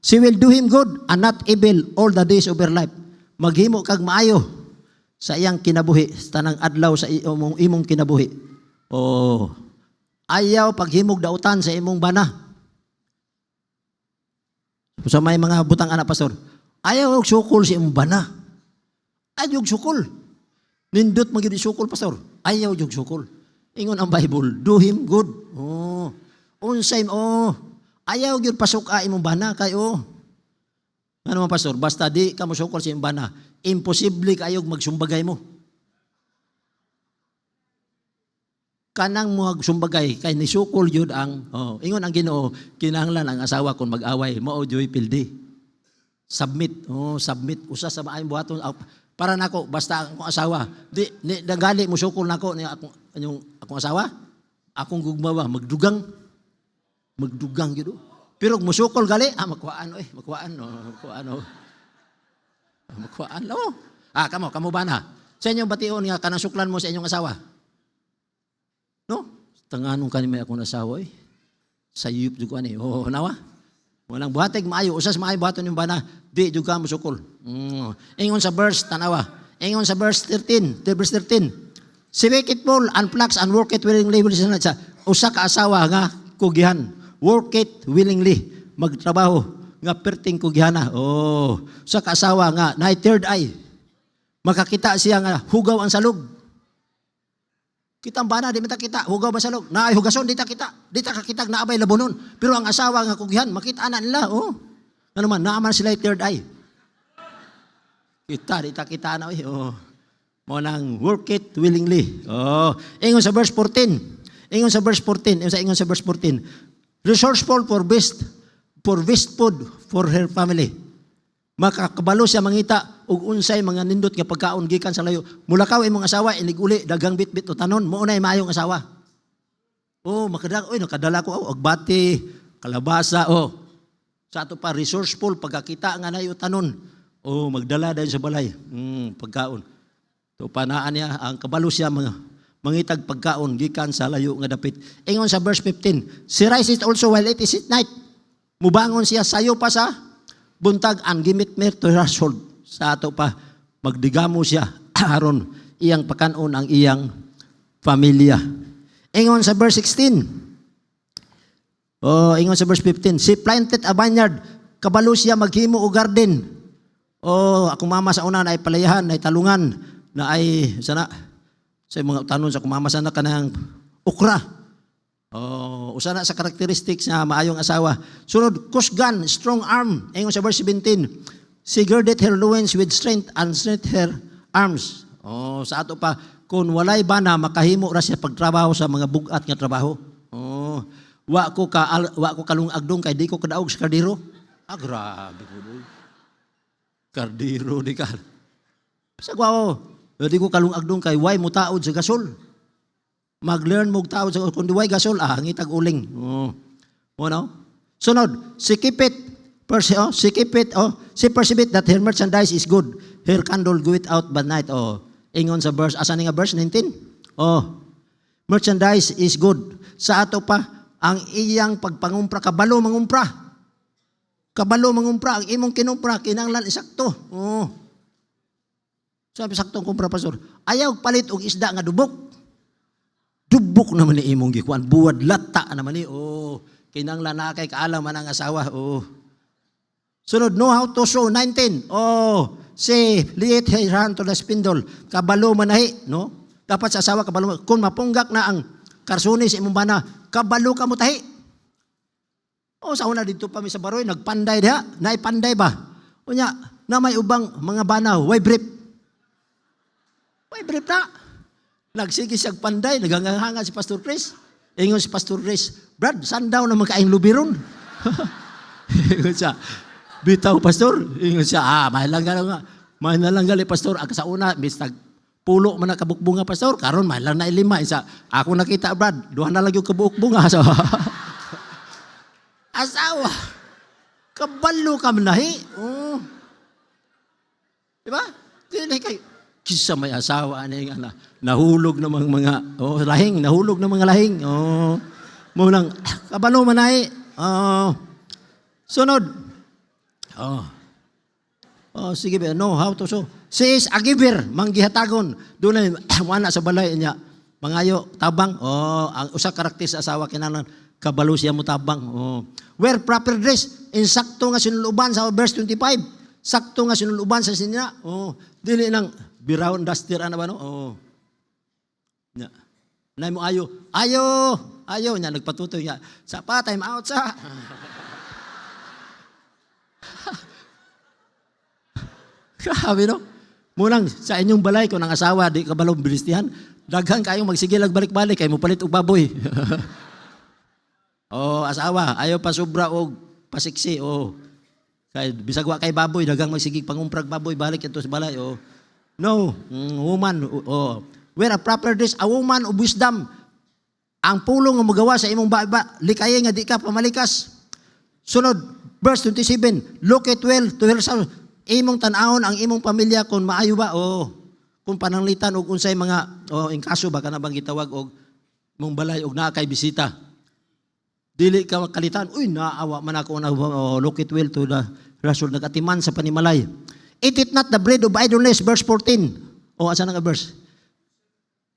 She will do him good and not evil all the days of her life. Maghimo kag maayo sa iyang kinabuhi, sa tanang adlaw sa imong kinabuhi. Ayaw paghimog dautan sa imong bana. Sa may mga butang anak pastor, ayaw og sukol sa imong bana. Ayaw og sukol. Nindot magid sukol pastor. Ayaw og sukol. Ingon ang Bible, do him good. Unsay ayaw gyud pasuka imong bana kay ano man pastor, basta di ka mo sukol sa imong bana, imposible kayo magsumbagay mo. Kanang mo sumbagay kay nisukol yun ang ingon ang Ginoo, kinahanglan ang asawa kung mag-away mao joy pildi. Submit usa sa maayong buhaton para nako basta akong asawa di dagali mo sukol nako ni akong asawa akong gugmawa magdugang gyud. Pero mo sukol gali makuhaan kamo ba na sa inyong bation nga kanang suklan mo sa inyong asawa. No? Tanganong ka ni may akong asawa sa yuyup jud ko ani. Nawa? Walang buhatig maayo. Usas maayo buhaton yung bana. Di jud ka musukol. Ingon sa verse, tanawa. Ingon sa verse 13. Verse 13. Si make it full and flax and work it willingly. Usa ka asawa nga kugihan. Work it willingly. Magtrabaho nga perting kugihana. Usa ka asawa nga na third eye. Makakita siya nga hugaw ang salog. Kitang bana, di mata kita, hugaw masalog. Naay hugason, di ta kakitag naabay labonon. Pero ang asawa nga kugihan, makita na nila. Ano man, naaman sila yung third eye. Di ta kita na. Mo nang work it willingly. Ingon sa verse 14. Ingon sa verse 14. Resourceful for best food for her family. Makakabalo siya mangita ug unsay mga nindot nga pagkaon gikan sa layo. Mulakaw imong asawa inig-uli dagang bitbit o tanon mo unay maayong asawa. Nakadala ko og bati, kalabasa sa ato pa resourceful pagkakita nga nayo tanon. Magdala dayon sa balay. Pagkaon. To panaan niya ang kabalo siya mangitag pagkaon gikan sa layo nga dapit. Ingon sa verse 15, she rises also while it is at night. Mubangon siya sayo pa sa buntag and gimit mer to her household. Sa ato pa, magdigamo siya aron iyang pakanon ang iyang pamilya. Ingon sa verse 16. Ingon sa verse 15. She planted a vineyard. Kabalo siya maghimo og garden. Akong mama sa una na ay palayahan, na ay talungan, na ay sa mga tanon sa kumama sana kanang okra. Usa na sa characteristics na maayong asawa. Sunod, kusgan, strong arm. Ingon sa verse 17, she girded her loins with strength and strength her arms. Sa ato pa, kung walay bana, makahimo ra siya pagtrabaho sa mga bugat nga trabaho. Wa ko kalung agdong kay di ko kadaog sa kardiro. Grabe ko doy. Kardiro di ka. Sagwa di ko kalung agdong kay way mo taod sa gasol. Mag-learn mo taod sa kundi way gasol ngitag uling. Sunod, she perceived that her merchandise is good. Her candle goeth out by night. Ingon sa verse, asa nga verse 19? Merchandise is good. Sa ato pa, ang iyang pagpangumpra, kabalo mangumpra. Ang imong kinumpra, kinanglan isakto. Sabi saktong kumpra, pastor. Ayaw palit og isda nga dubok. Dubok naman ni imong gikuan, buwad lata naman ni. Oh, kinanglan na kay kaalam man ang asawa. Oh. Sunod, know how to sew, 19. Oh, si liit his hand to the spindle. Kabalo manahi, no? Dapat sa asawa kabalo. Kung mapunggak na ang karsuni sa imong bana, kabalo ka mo tahi. Oh, sa una dito pa mi sa baroy, nagpanday diha. Naipanday ba? Unya, na may ubang mga bana, way brief. Way brief na. Nagsige siya panday, nagangahanga si Pastor Chris. Ingon si Pastor Chris, Brad, saan daw na magkaing lubiron? Ingon siya, bitaw Pastor. Ingon siya, mahal na lang gali Pastor. Sa una, mistag pulo man na kabukbunga Pastor. Karon mahal lang na ilima. Isa, ako nakita Brad, duha na lang yung kabukbunga. So, asawa, kabalo ka manahi. Oh. Diba? Dili kay kisa may asawa ani nga nahulog ng mga lahing, nahulog ng mga lahing. Oh. Mo nang kabalo manahi. Oh. Sunod. Oh. Oh, sige ba, no, how to so. She is a giver, manggihatagon. Doon na wala sa balay niya. Mangayo, tabang. Oh, ang usa karakter sa asawa kinahanglan kabalo siya mo tabang. Oh. Wear proper dress. Insakto nga sinuluban sa verse 25. Sakto nga sinuluban sa sinya. Oh, dili nang biraon duster ana ba no? Oh. Nya. Nay mo ayo. Ayo nya nagpatutoy nga. Sa pa time out sa. Grabe no? Munang sa inyong balay kung ang asawa di kabalo bilistihan, daghan kayong magsigil ag balik-balik kay mo palit og baboy. Oh, asawa, ayaw pa sobra og pasiksi. Oh. Kay bisag wa kay baboy, dagang magsigig pangumprag baboy balik ito sa balay. Oh. No, woman, oh. Wear a proper dress, a woman of wisdom. Ang pulong nga magawa sa imong baba, likay nga di ka pamalikas. Sunod, verse 27, look it well to yourself. Imong tan-awon ang imong pamilya kung maayo ba o kung pananglitan og unsay mga ingkaso ba kana bang gitawag og mong balay og naa kay bisita. Dili ka kalitan, uy naawa man ako na look it well to the rasul nagatiman sa panimalay. Eat it not the bread of idleness, verse 14. O asa nga verse?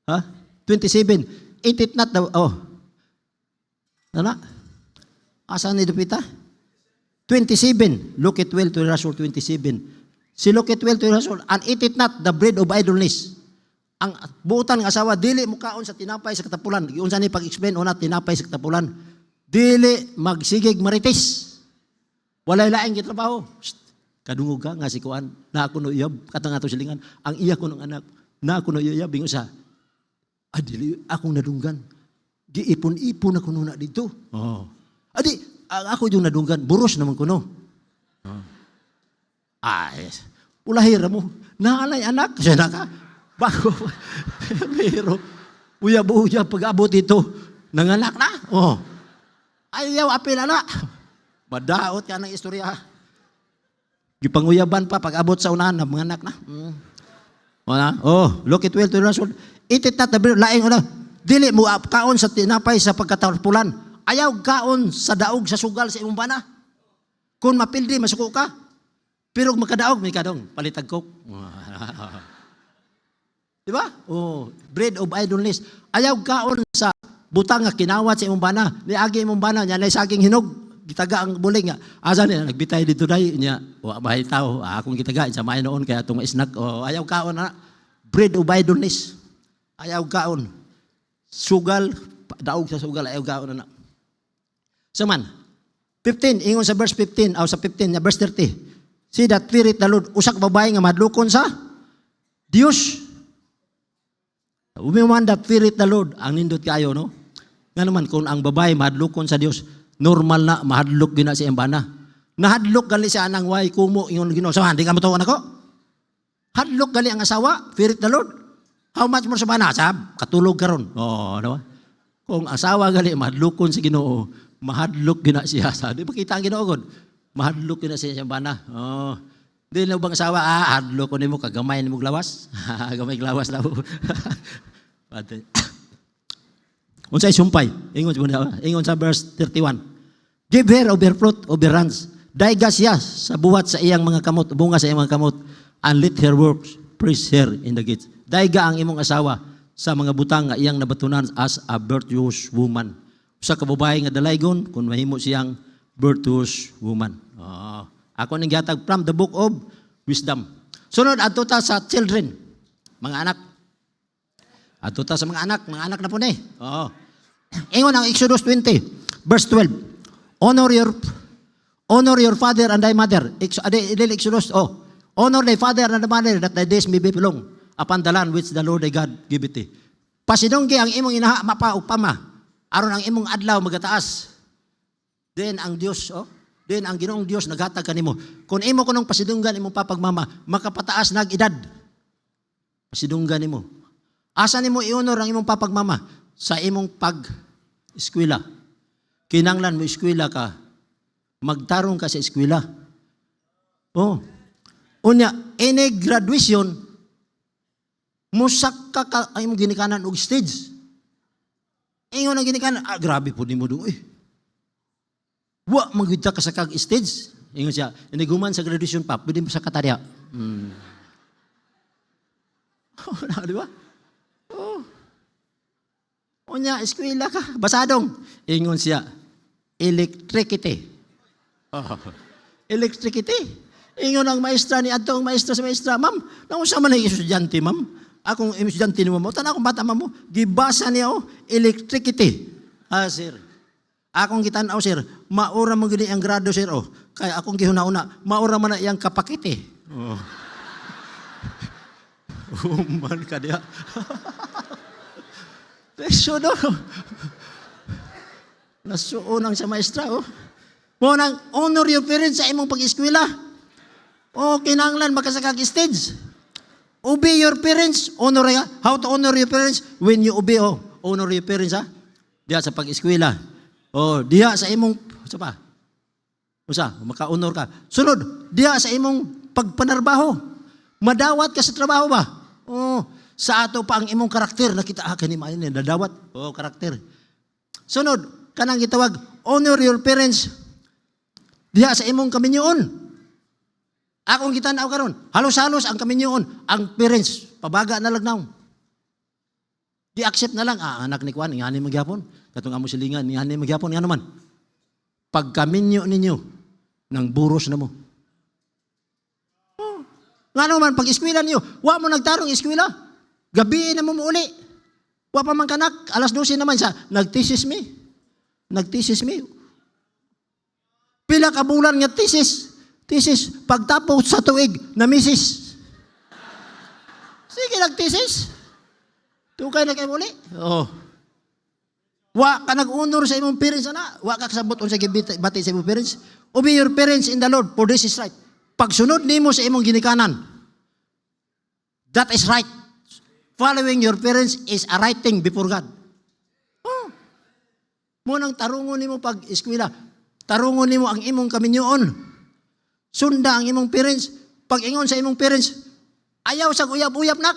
Ha? 27. Eat it not the Nana? Asa ni Dupita? 27. Look it well to the rasul 27. Si look it well to the rasul and eat it not the bread of idleness. Ang buutan ng asawa dili mo kaon sa tinapay sa katapulan. Unsa ni pag-explain una tinapay sa katapulan? Dili magsigig marites. Walay laing gitrabaho. Kadungog ka nga si kuan na ako no iyab katang ato silingan ang iya ko ng anak na ako no iyab bingo sa adili akong nadunggan. Giipon-ipon ako na dito. Oh. Adi ako yung nadunggan, buros naman ko, no? Yes. Ulahira mo, naalay anak, siya na ka. Bago, pero, uya-buya, pag-abot ito, nanganak na. Oh. Ayaw, apil na. Madaot ka ng istorya. Gipanguyaban pa, pag-abot sa unahan, na mga anak na. Look it well to the Rasul. Itit na tabi, laing una. Dili mo kaon sa tinapay sa pagkatarpulan. Ayaw kaon sa daog sa sugal sa imong bana. Kung mapildi, masuko ka. Pero kung makadaog, may kadong palitag coke. Diba? Oh, bread of idleness. Ayaw kaon sa butang nga kinawat sa imong bana. Niagi imong bana, niya na saging hinog. Gitaga ang buling nga. Asa niya, nagbitay dito dahi niya. Bahay tao, akong gitaga, sa may noon, kaya itong snack. Ayaw kaon na. Bread of idleness. Ayaw kaon. Sugal, daog sa sugal, ayaw kaon na. Saman, 15, ingon sa verse 15, sa 15, verse 30. See that spirit the Lord, usak babae nga madlukon sa Dios. Umiman that spirit the Lord, ang nindot kayo, no? Nga naman, kung ang babae madlukon sa Dios, normal na mahadlok gina si embana. Nahadlok gali siya anang way kumo, ingon Ginoo. Saman, di ka matuwa nako? Hadlok gali ang asawa, spirit the Lord. How much more sa bana? Sab, katulog karon. Ano? Kung asawa gali madlukon sa Ginoo, mahadlok gina siya. Di ba kita ang Ginoo god? Mahadlok gina siya sa bana. Di na bang asawa, hadlok ko nimo kagamay nimo glawas. Gamay glawas daw. Pati. Unsay sumpay? Ingon sa verse 31. Give her of her fruit of her hands. Daiga siya sa buhat sa iyang mga kamot, bunga sa iyang mga kamot, and let her works praise her in the gates. Daiga ang imong asawa sa mga butang nga iyang nabatunan as a virtuous woman. Usa ka babae nga dalaygon kung mahimo siyang virtuous woman. Ako ning gihatag from the book of wisdom. Sunod adto ta sa children, mga anak. Adto ta sa mga anak na po ni. Ingon ang Exodus 20 verse 12. Honor your father and thy mother. Exodus, honor thy father and thy mother that thy days may be long upon the land which the Lord thy God giveth thee. Pasidonggi ang imong inaha mapa ug pama aron ang imong adlaw magataas. Then ang Dios, then ang Ginoong Dios naghatag kanimo. Kung imo kunong pasidunggan imong papagmama, makapataas nag edad. Pasidunggan nimo. Asa nimo i-honor ang imong papagmama sa imong pag-eskwela. Kinanglan mo eskwela ka, magtarong ka sa eskwela. Unya, any graduation, musak ka ang imong ginikanan og stage. Ingon ang ginikanan, grabe po ni mo doon. Wa, magwita ka sa kag-stage. Ingon siya, iniguman sa graduation pa, pwede mo sa katarya. Di ba? Unya, eskwela ka, basadong. Ingon siya, electricity. Electricity. Ingon ang maestra ni Adto, ang maestra sa maestra, ma'am, naunsa man ang estudyante, ma'am? Akong estudyante ni mo, tanaw akong bata, ma'am mo, gibasa niya, electricity. Sir. Akong kitanaw, sir, maura mo gini ang grado, sir, kaya akong gihuna-una, maura man na iyang kapakiti. Man ka diya. So, nasuunang sa maestra, mo nang honor your parents sa imong pag-eskwela. Kinanglan makasakag stage. Obey your parents, honor ka. How to honor your parents? When you obey, honor your parents, diya sa pag-eskwela. Diya sa imong, maka-honor ka. Sunod, diya sa imong pagpanarbaho. Madawat ka sa trabaho ba? Sa ato pa ang imong karakter, nakita ni Mayan, nadawat. Karakter. Sunod, kanang gitawag, honor your parents diha sa imong kaminyoon. Akong gitanaw karon, halos-halos ang kaminyoon, ang parents, pabaga na lang naw. Di-accept na lang, anak ni Kwan, ingani magyapon. Katong amo silingan, ingani magyapon, nga naman. Pagkaminyo ninyo, nang buros na mo. Nga naman, pag-eskwela niyo, wa mo nagtarong eskwela. Gabi na mo uli. Wa pa man kanak, alas 12 naman siya, nag-thesis me. Pila ka bulan nga thesis, pagtapos sa tuig, na misis. Sige, nag-thesis. Tukay na kayo uli. Wa ka nag-honor sa imong parents, wa ka kasabot sa bati sa imong parents. Obey your parents in the Lord, for this is right. Pagsunod nimo sa imong ginikanan, that is right. Following your parents is a right thing before God. Munang tarungon nimo pag-eskwela. Tarungon nimo ang imong kaminyoon. Sunda ang imong parents. Pag-ingon sa imong parents, ayaw sa uyab-uyab nak.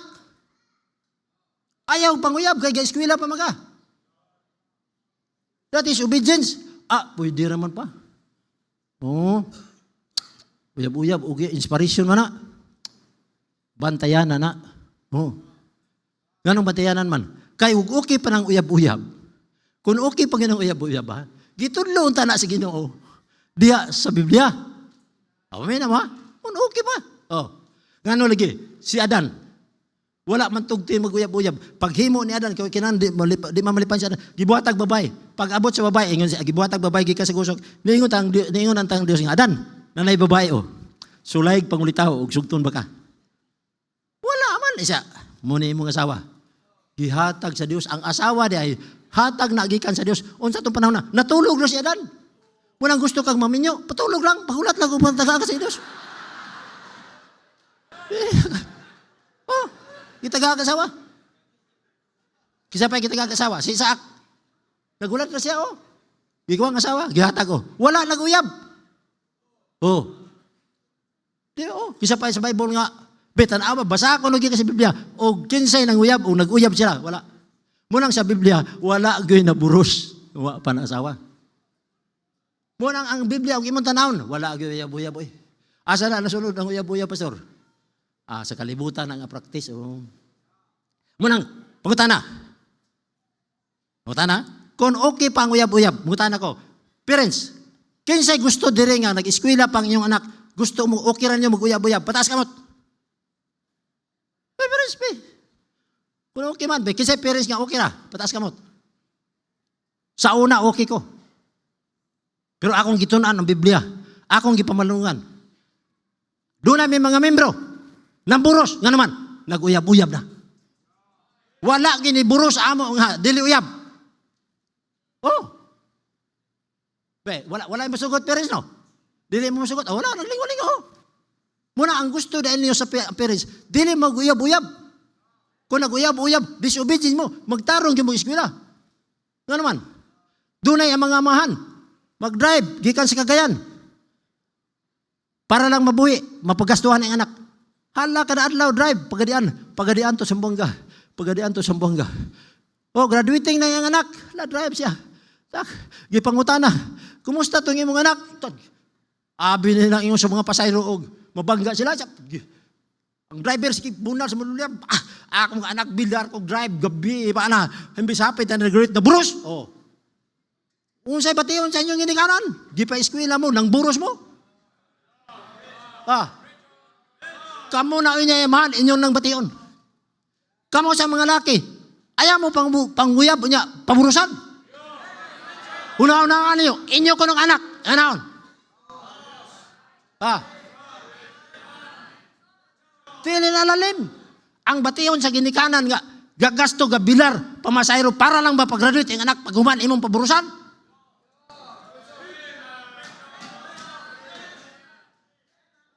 Ayaw pang uyab, kaya eskwela pa maga. That is obedience. Pwede raman pa. Uyab-uyab, inspiration man na. Bantayan na. Ganong bantayanan man. Kay okay pa ng uyab-uyab. Kung okay pa ng uyab-uyab, gitudlo unta na si Ginoo. Diya sa Biblia. May naman, kung okay pa. Ngano lagi, si Adan, wala man tugti mag-uyab-uyab. Paghimo ni Adan, kinan di mamalipan si Adan, gibuhatag babay. Pag abot sa babay, ingon siya, gibuhatag babay, gikas sa gusok, niingon ang tang Diyos nga, Adan, nanay babay, sulaig pangulitaw, og sugton ba ka? Wala man siya. Muna imong asawa. Gihatag sa Dios ang asawa di ay hatag na gikan sa Dios. Unsa tong panahon na natulog na si Adan. Munang gusto kang maminyo, patulog lang, pahulat lang kung taga ka sa Dios. Gitaga ka asawa. Kisa pa gitaga ka asawa, si Isaac. Nagulat na siya Gigawa ang asawa, gihatag wala naguyab. Kisa pa sa Bible nga tanawa, basa ako nung sa Biblia, o kinsay nang uyab, o nag-uyab sila, wala. Munang sa Biblia, wala agoy na buros, wala pa na asawa. Munang ang Biblia, ang imong tanawon, wala agoy uyab-uyab, Asa na nasunod ang uyab-uyab, pastor? Sa kalibutan ang practice, Munang, Pangutana. Kung okay pa ang uyab-uyab, pangutana ko. Parents, kinsay gusto dire nga nag-eskwela pang inyong anak, gusto mo okay ra niyo mag-uyab-uyab, pataas kamot. Parents, be. Kung okay man, be, kinsay parents nga okay ra, pataas kamot. Sa una, okay ko. Pero akong gitunan ang Biblia, akong gipamalungan. Doon na may mga membro, ng buros, nga naman, nag-uyab-uyab na. Wala gini buros amo nga, dili uyab. Oh. Be, wala yung masugot parents, no? Dili mo masugot, wala, naglingo-lingo. Muna, ang gusto dahil niyo sa parents, dili mag-uyab-uyab. Kung nag-uyab-uyab, disobedience mo, magtarong yung mga eskwela. Nga naman, doon ay ang mga amahan, mag-drive, gikan sa Cagayan. Para lang mabuhi, mapagastuhan ang anak. Hala ka na adlaw, drive, pagadian to Sambuanga. Oh, graduating na yung anak, drive siya. Tak, gipangutana, kumusta itong imong anak? Abi na lang yung sa mga pasayro, mabangga sila. Ang driver, sige, bunal sa maluliyab. Akong anak, bildar ko, drive, gabi, paana, hindi sapit na nag-rate na buros. Oh. Unsay bation sa inyong ginikanan? Di pa eskwela mo, nang buros mo? Kamu na inyayaman, inyong nang bation. Kamu sa mga laki, ayaw mo panguyab niya, paburusan. Una-una nga niyo, inyo ko ng anak, anaon. Tili na lalim. Ang bation sa ginikanan nga, gagasto, gabilar, pamasayro, para lang ba pag-graduate ang anak, pag-human, imong paburusan?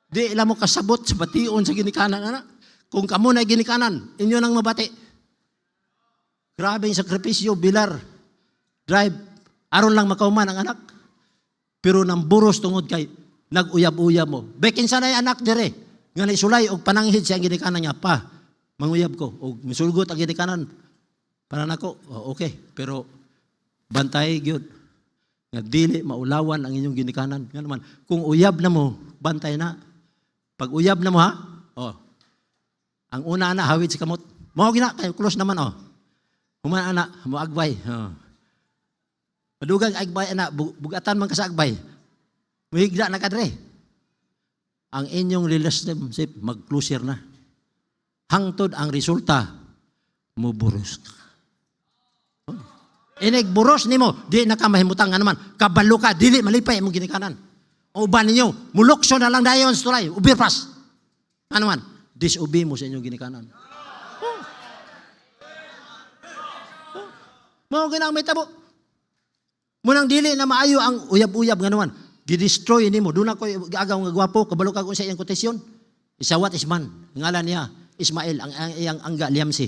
Di ilan mo kasabot sa bation sa ginikanan, anak. Kung kamo na ginikanan, inyo nang mabati. Grabe yung sakripisyo, bilar, drive, aron lang makauman ang anak. Pero nang buros tungod kay nag-uyab-uyab mo. Bekin sana yung anak dire, nga naisulay o pananghid siya ang ginikanan niya, pa, manguyab ko, o misulgot ang ginikanan. Para nako, okay, pero bantay gyud nga dili maulawan ang inyong ginikanan. Nga naman, kung uyab na mo, bantay na. Pag uyab na mo, ha? Ang una na, hawid si kamot. Mao gina, kayo close naman, Humana na, mo agbay. Madugang agbay, anak, bugatan man ka sa agbay. Muhigda na kadre. Ang inyong relationship, mag-closer na. Hangtod ang resulta, muburos ka. Inig buros nimo, di nakamahimutang nga naman. Kabalo ka, dili malipay mong ginikanan. O uban ninyo, mulokso na lang dayon sa tulay, ubirpas. Ano man, disobey mo sa inyong ginikanan. Mao ginang may tabo. Munang dili na maayo ang uyab-uyab nga naman. Gidestroy nimo. Doon ako agaw nga gwapo, kabalo ka kung sa iyang kotasyon. Isawat Isman, ngalan niya, Ismael, ang iyang angga Liamsi.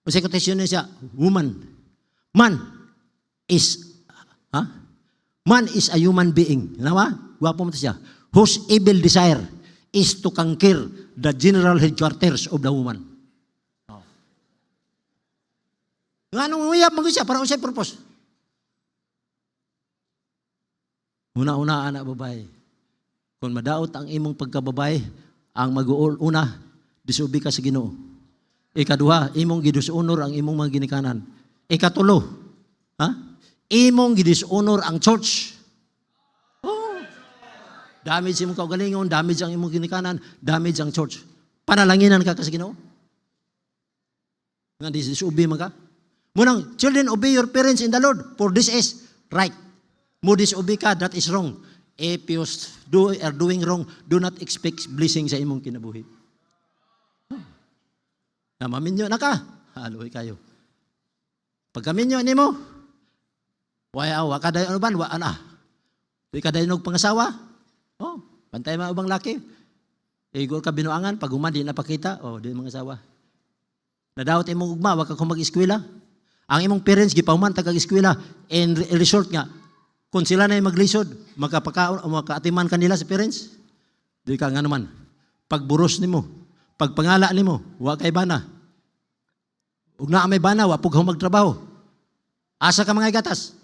Kung sa kotasyon niya siya, woman. Man is a human being. Nawa? Gwapo mo siya. Whose evil desire is to conquer the general headquarters of the woman. Nga nung uyab mo siya, para usay purpose. Una-una, anak babae. Kung madaot ang imong pagkababae, ang mag-uuna, disobey ka sa Ginoo. Ikaduha, imong gidishonor ang imong mga ginikanan. Ikatulo, imong gidishonor ang church. Damage imong kaugalingon, damage ang imong ginikanan, damage ang church. Panalanginan ka sa Ginoo. Nga disobey man ka. Munang, children, obey your parents in the Lord, for this is right. Mo disobey ka, that is wrong. If you are doing wrong, do not expect blessing sa imong kinabuhi. Namaminyo na ka, haloy kayo. Pagkaminyo ni mo, wa ka dayon ban, wa ana. Di ka dayon og pangasawa. Pantay mga ubang laki. Igor ka binuangan, pag di napakita, di mga asawa. Nadawat imong ugma, wa ka kung mag-eskwela. Ang imong parents, gipahuman tag-eskwela, and result nga, kung sila na maglisod, makaatiman kanila sa parents, di ka nga naman. Pagburos nimo, pagpangala nimo, wa kay bana. Ug naa may bana, wa pug magtrabaho. Asa ka mga gatas?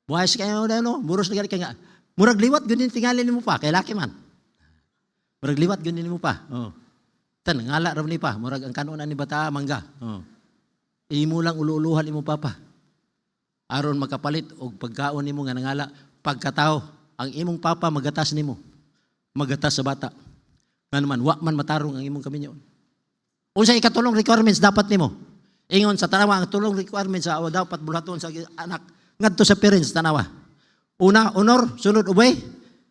Buhayas kayo na, buros na ka nga. Murag liwat, ganyan tingalin mo pa, kay laki man. Murag liwat, ganyan mo pa. Tan ngala ra ni pa, murag ang kanon ni bata mangga. Oh. Imo lang uluuluhan imo papa. Aron makapalit og pagkaon nimo nga nangala pagkatao, ang imong papa magatas nimo. Magatas sa bata. Nga naman, wa man matarong ang imong kaminyoon. Unsa ikatulong requirements dapat nimo? Ingon sa tanawa ang tulong requirements sa dapat bulaton sa anak ngadto sa parents tanawa. Una, honor, sunod ubay.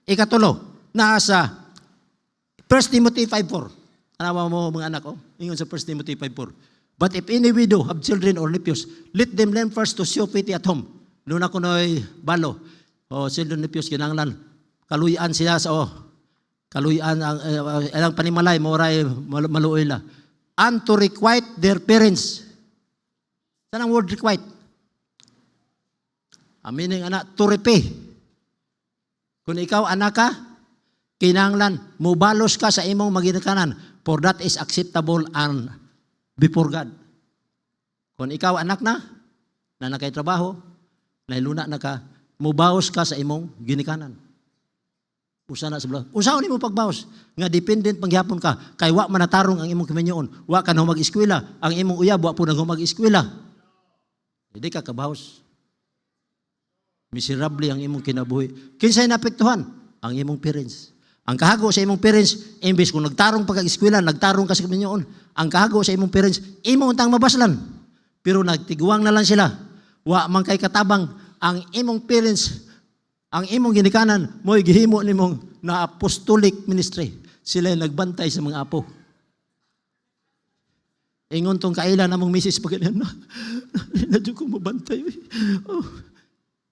Ikatulo, naa sa 1 Timothy 5:4. Tanawa mo mga anak ko, ingon sa 1 Timothy 5:4. But if any widow have children or nephews, let them learn first to show pity at home. Doon ako no'y balo. O children nephews, kinanglan. Kaluyan sila sa kaluyan ang panimalay, moray maluoy la. And to requite their parents. Saan ang word requite? Meaning anak, to repay. Kung ikaw anak ka, kinanglan, mubalos ka sa imong maginikanan, for that is acceptable and before God. Kung ikaw anak na nakay trabaho, nailuna na ka, mubaos ka sa imong ginikanan. Usa na sa bala. Usaon nimo pagbaos nga dependent panghapon ka kay wa manatarong ang imong kaminyoon. Wa ka na mag-eskwela, ang imong uyab wa po nang mag-eskwela. Hindi ka kabaos. Miserable ang imong kinabuhi. Kinsay naapektuhan? Ang imong parents. Ang kahago sa imong parents, imbes kung nagtarong pag-eskwela, nagtarong ka sa kaminyoon, ang kahago sa imong parents, imo untang mabaslan. Pero nagtiguang na lang sila. Wa man kay katabang ang imong parents, ang imong ginikanan, mo'y gihimo nimong na apostolic ministry. Sila nagbantay sa mga apo. Ingon tong kaila namong misis pag na dyan ko mabantay. Oh.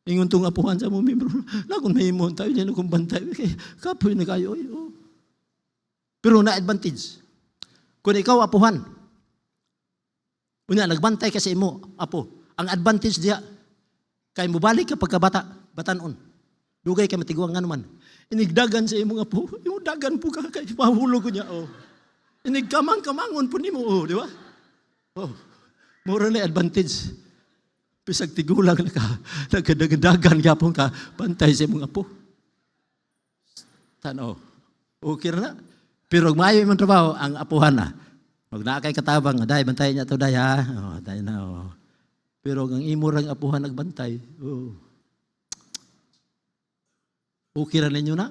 Ingon tong apuhan sa mo membro. Nakon may imon tayo dyan akong bantay. Kapoy na kayo. Oh. Pero na-advantage. Kung ikaw apuhan, unya nagbantay ka sa imo, apo. Ang advantage diya, kay mubalik ka pagkabata, batanon. Dugay ka matiguang nga naman. Inigdagan sa imong apo. Yung dagan po ka, kay mahulog ko niya. Oh. Inigkamang-kamangon po ni mo. Oh, di ba? Oh. Mura na advantage. Pisag tigulang nagkadagan yapon ka, pantay sa imong apo. Tanaw. Okay na. Pero maayo imong trabaho, ang apuhan na. Huwag na kay katabang, day, bantay niya to day ha. Oh, day na. Oh. Pero ang imurang apuhan nagbantay, oh. Okay ra ninyo na?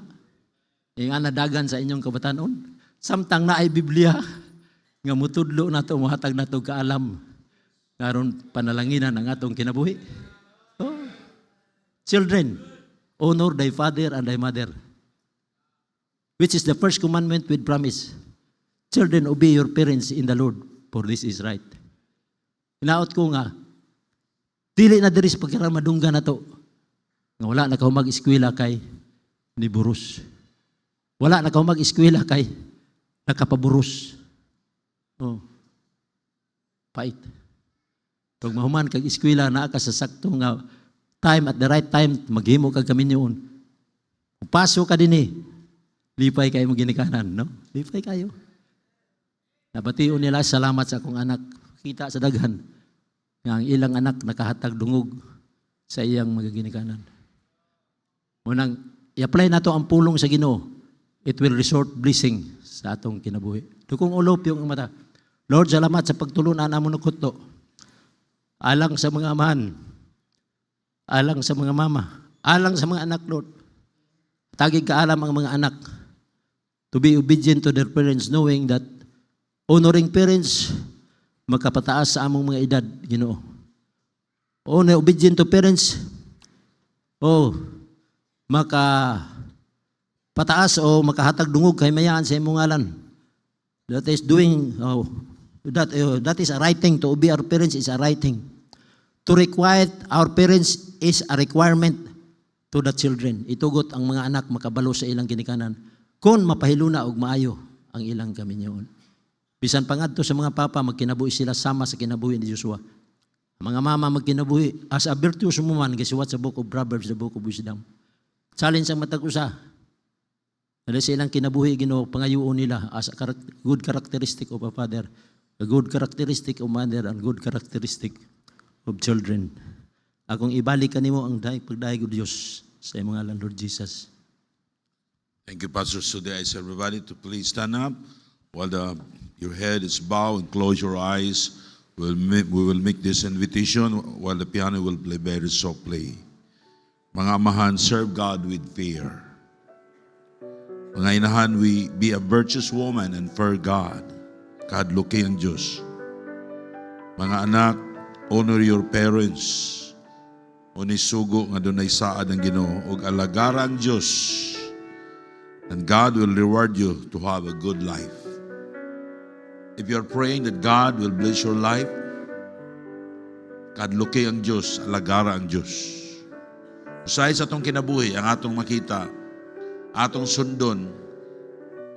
Yung nadagan sa inyong kabatanon. Samtang na ay Biblia, nga mutudlo na ito, mahatag na ito kaalam. Ngaron panalanginan ang atong kinabuhi. Oh. Children, honor thy father and thy mother. Which is the first commandment with promise. Children, obey your parents in the Lord, for this is right. Hinaot ko nga, dili na diri sa pagkaramadungga na to. Nga wala na ka mag-eskwela kay ni burus. Wala na ka mag-eskwela kay nakapaburus. Oh. Pait. Pag mahuman kag eskwela na ka sa sakto nga time at the right time maghimo kag kaminyoon. Kung paso ka dinhi, lipay kayo mo ginikanan, no? Lipay kayo. Nabation nila, salamat sa akong anak. Kita sa daghan nga ang ilang anak nakahatag dungog sa iyang magaginikanan. Munang i-apply nato ang pulong sa Ginoo, it will resort blessing sa atong kinabuhi. Dukong ulop yung mata. Lord, salamat sa pagtulunan amo ng kutlo. Alang sa mga amahan, alang sa mga mama, alang sa mga anak, Lord. Tagig kaalam ang mga anak to be obedient to their parents, knowing that honoring parents magkapataas sa among mga edad, Ginoo. Obedient to parents, pataas o makahatag dungog kay mayaan sa imong ngalan. That is doing that is a right thing. To obey our parents is a right thing. To require our parents is a requirement to the children. Itugot ang mga anak makabalo sa ilang ginikanan kung mapahiluna og maayo ang ilang kaminyoon. Bisan pangadto sa mga papa magkinabuhi sila sama sa kinabuhi ni Joshua. Mga mama magkinabuhi as a virtuous woman, gisuwat sa book of Proverbs, the book of wisdom. Challenge ang matag usa. Dahil sa ilang kinabuhi, Ginoo, pangayuon nila as a good characteristic of a father, a good characteristic of mother, and good characteristic of children. Akong ibalik kanimo ang pagdaig of Diyos sa imong ngalan, Lord Jesus. Thank you, Pastor Sude. I ask everybody to please stand up while the your head is bowed and close your eyes. We will make this invitation while the piano will play very softly. Mga amahan, serve God with fear. Mga inahan, we be a virtuous woman and fear God. Kadluki ang Diyos. Mga anak, honor your parents. Unisugo nga dunay saad ang Ginoo ug alagara ang Diyos. And God will reward you to have a good life. If you are praying that God will bless your life, kadluki ang Diyos, alagara ang Diyos. Usay sa atong kinabuhi, ang atong makita, atong sundon,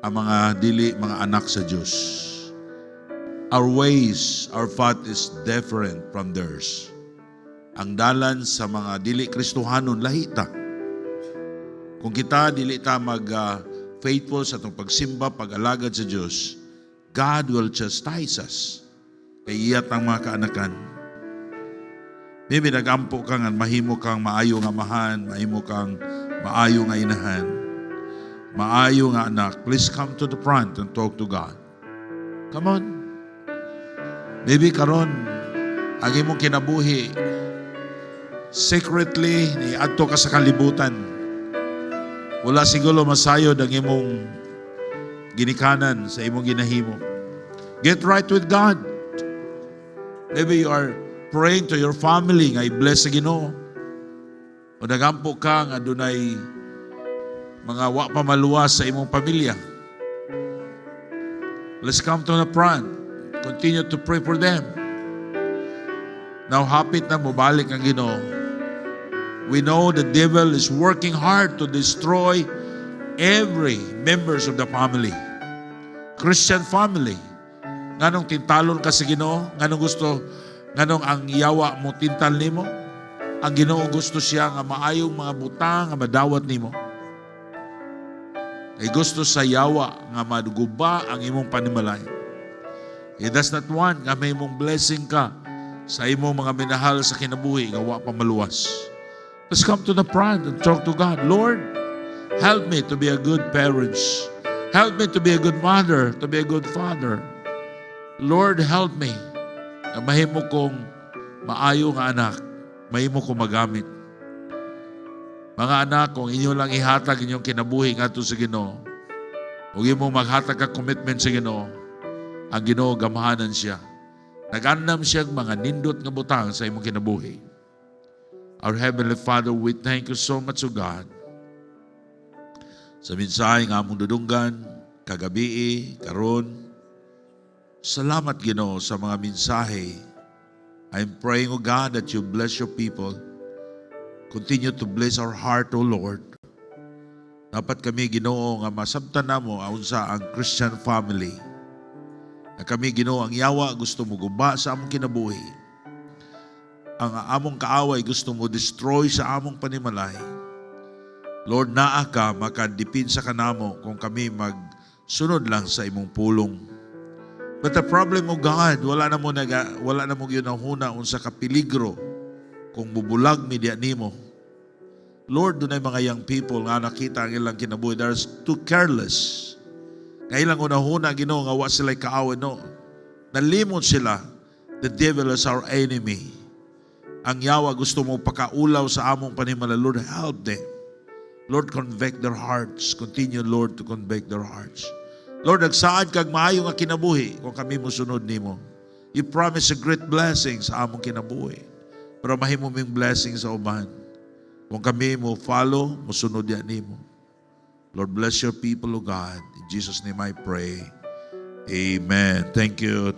ang mga dili, mga anak sa Diyos. Our ways, our path is different from theirs. Ang dalan sa mga dili Kristohanon, lahita. Kung kita dili ta faithful sa atong pagsimba, pag-alagad sa Diyos, God will chastise us. Kay iyat ang mga kaanakan. Maybe nagampo ka nga, mahimo kang maayo nga amahan, mahimo kang maayo nga inahan, maayo nga anak. Please come to the front and talk to God. Come on. Maybe karon, ang imong kinabuhi, secretly, niadto ka sa kalibutan. Wala siguro masayod ang imong ginikanan sa imong ginahimo. Get right with God. Maybe you are praying to your family nga i-bless sa Ginoo. O nagampo ka nga dunay mga wa pamaluwas sa imong pamilya. Let's come to the front. Continue to pray for them. Now hapit na mobalik ang Ginoo. We know the devil is working hard to destroy every members of the family. Christian family. Nganong tintalon ka sa Ginoo? Nganong ang yawa mo tintal nimo? Ang Ginoo gusto siya nga maayong mga butang nga madawat nimo. Ay gusto sa yawa nga maduguba ang imong panimalay. He does not want nga may imong blessing ka sa imong mga minahal sa kinabuhi nga wa pa maluwas. Let's come to the front and talk to God. Lord, help me to be a good parent. Help me to be a good mother, to be a good father. Lord, help me na mahimo kong maayo nga anak, mahimo kong magamit. Mga anak, kung inyo lang ihatag inyong kinabuhi nga sa Ginoo, huwag mo maghatag ka commitment sa Ginoo, ang Ginoo gamahanan siya. Nag-andam siya mga nindot nga butang sa imong kinabuhi. Our Heavenly Father, we thank you so much, O God, sa mensahe nga among dudunggan, kagabi, karon. Salamat, Ginoo, sa mga mensahe. I'm praying, O God, that you bless your people. Continue to bless our heart, O Lord. Dapat kami, Ginoo, nga masabtan namo unsa ang Christian family. Na kami, Ginoo, ang yawa gusto mo guba sa among kinabuhi. Ang among kaaway gusto mo destroy sa among panimalay. Lord, naa ka, makadipinsa ka namo kung kami magsunod lang sa imong pulong. But the problem, O God, wala na mo yun ang huna unsa ka peligro kung bubulag mi diya nimo. Lord, dunay mga young people nga nakita ang ilang kinabuhi, they're too careless. Kailang unahuna, Ginoo, nga wa sila'y kaaway, no? Nalimot sila. The devil is our enemy. Ang yawa gusto mo pakaulaw sa among panimala. Lord, help them. Lord, convict their hearts. Continue, Lord, to convict their hearts. Lord, nagsaad kag maayo nga kinabuhi kung kami musunod nimo. You promise a great blessing sa among kinabuhi. Pero mahimo ming blessing sa uban. Kung kami mo follow, musunod yan nimo. Lord, bless your people, O God. In Jesus' name I pray. Amen. Thank you.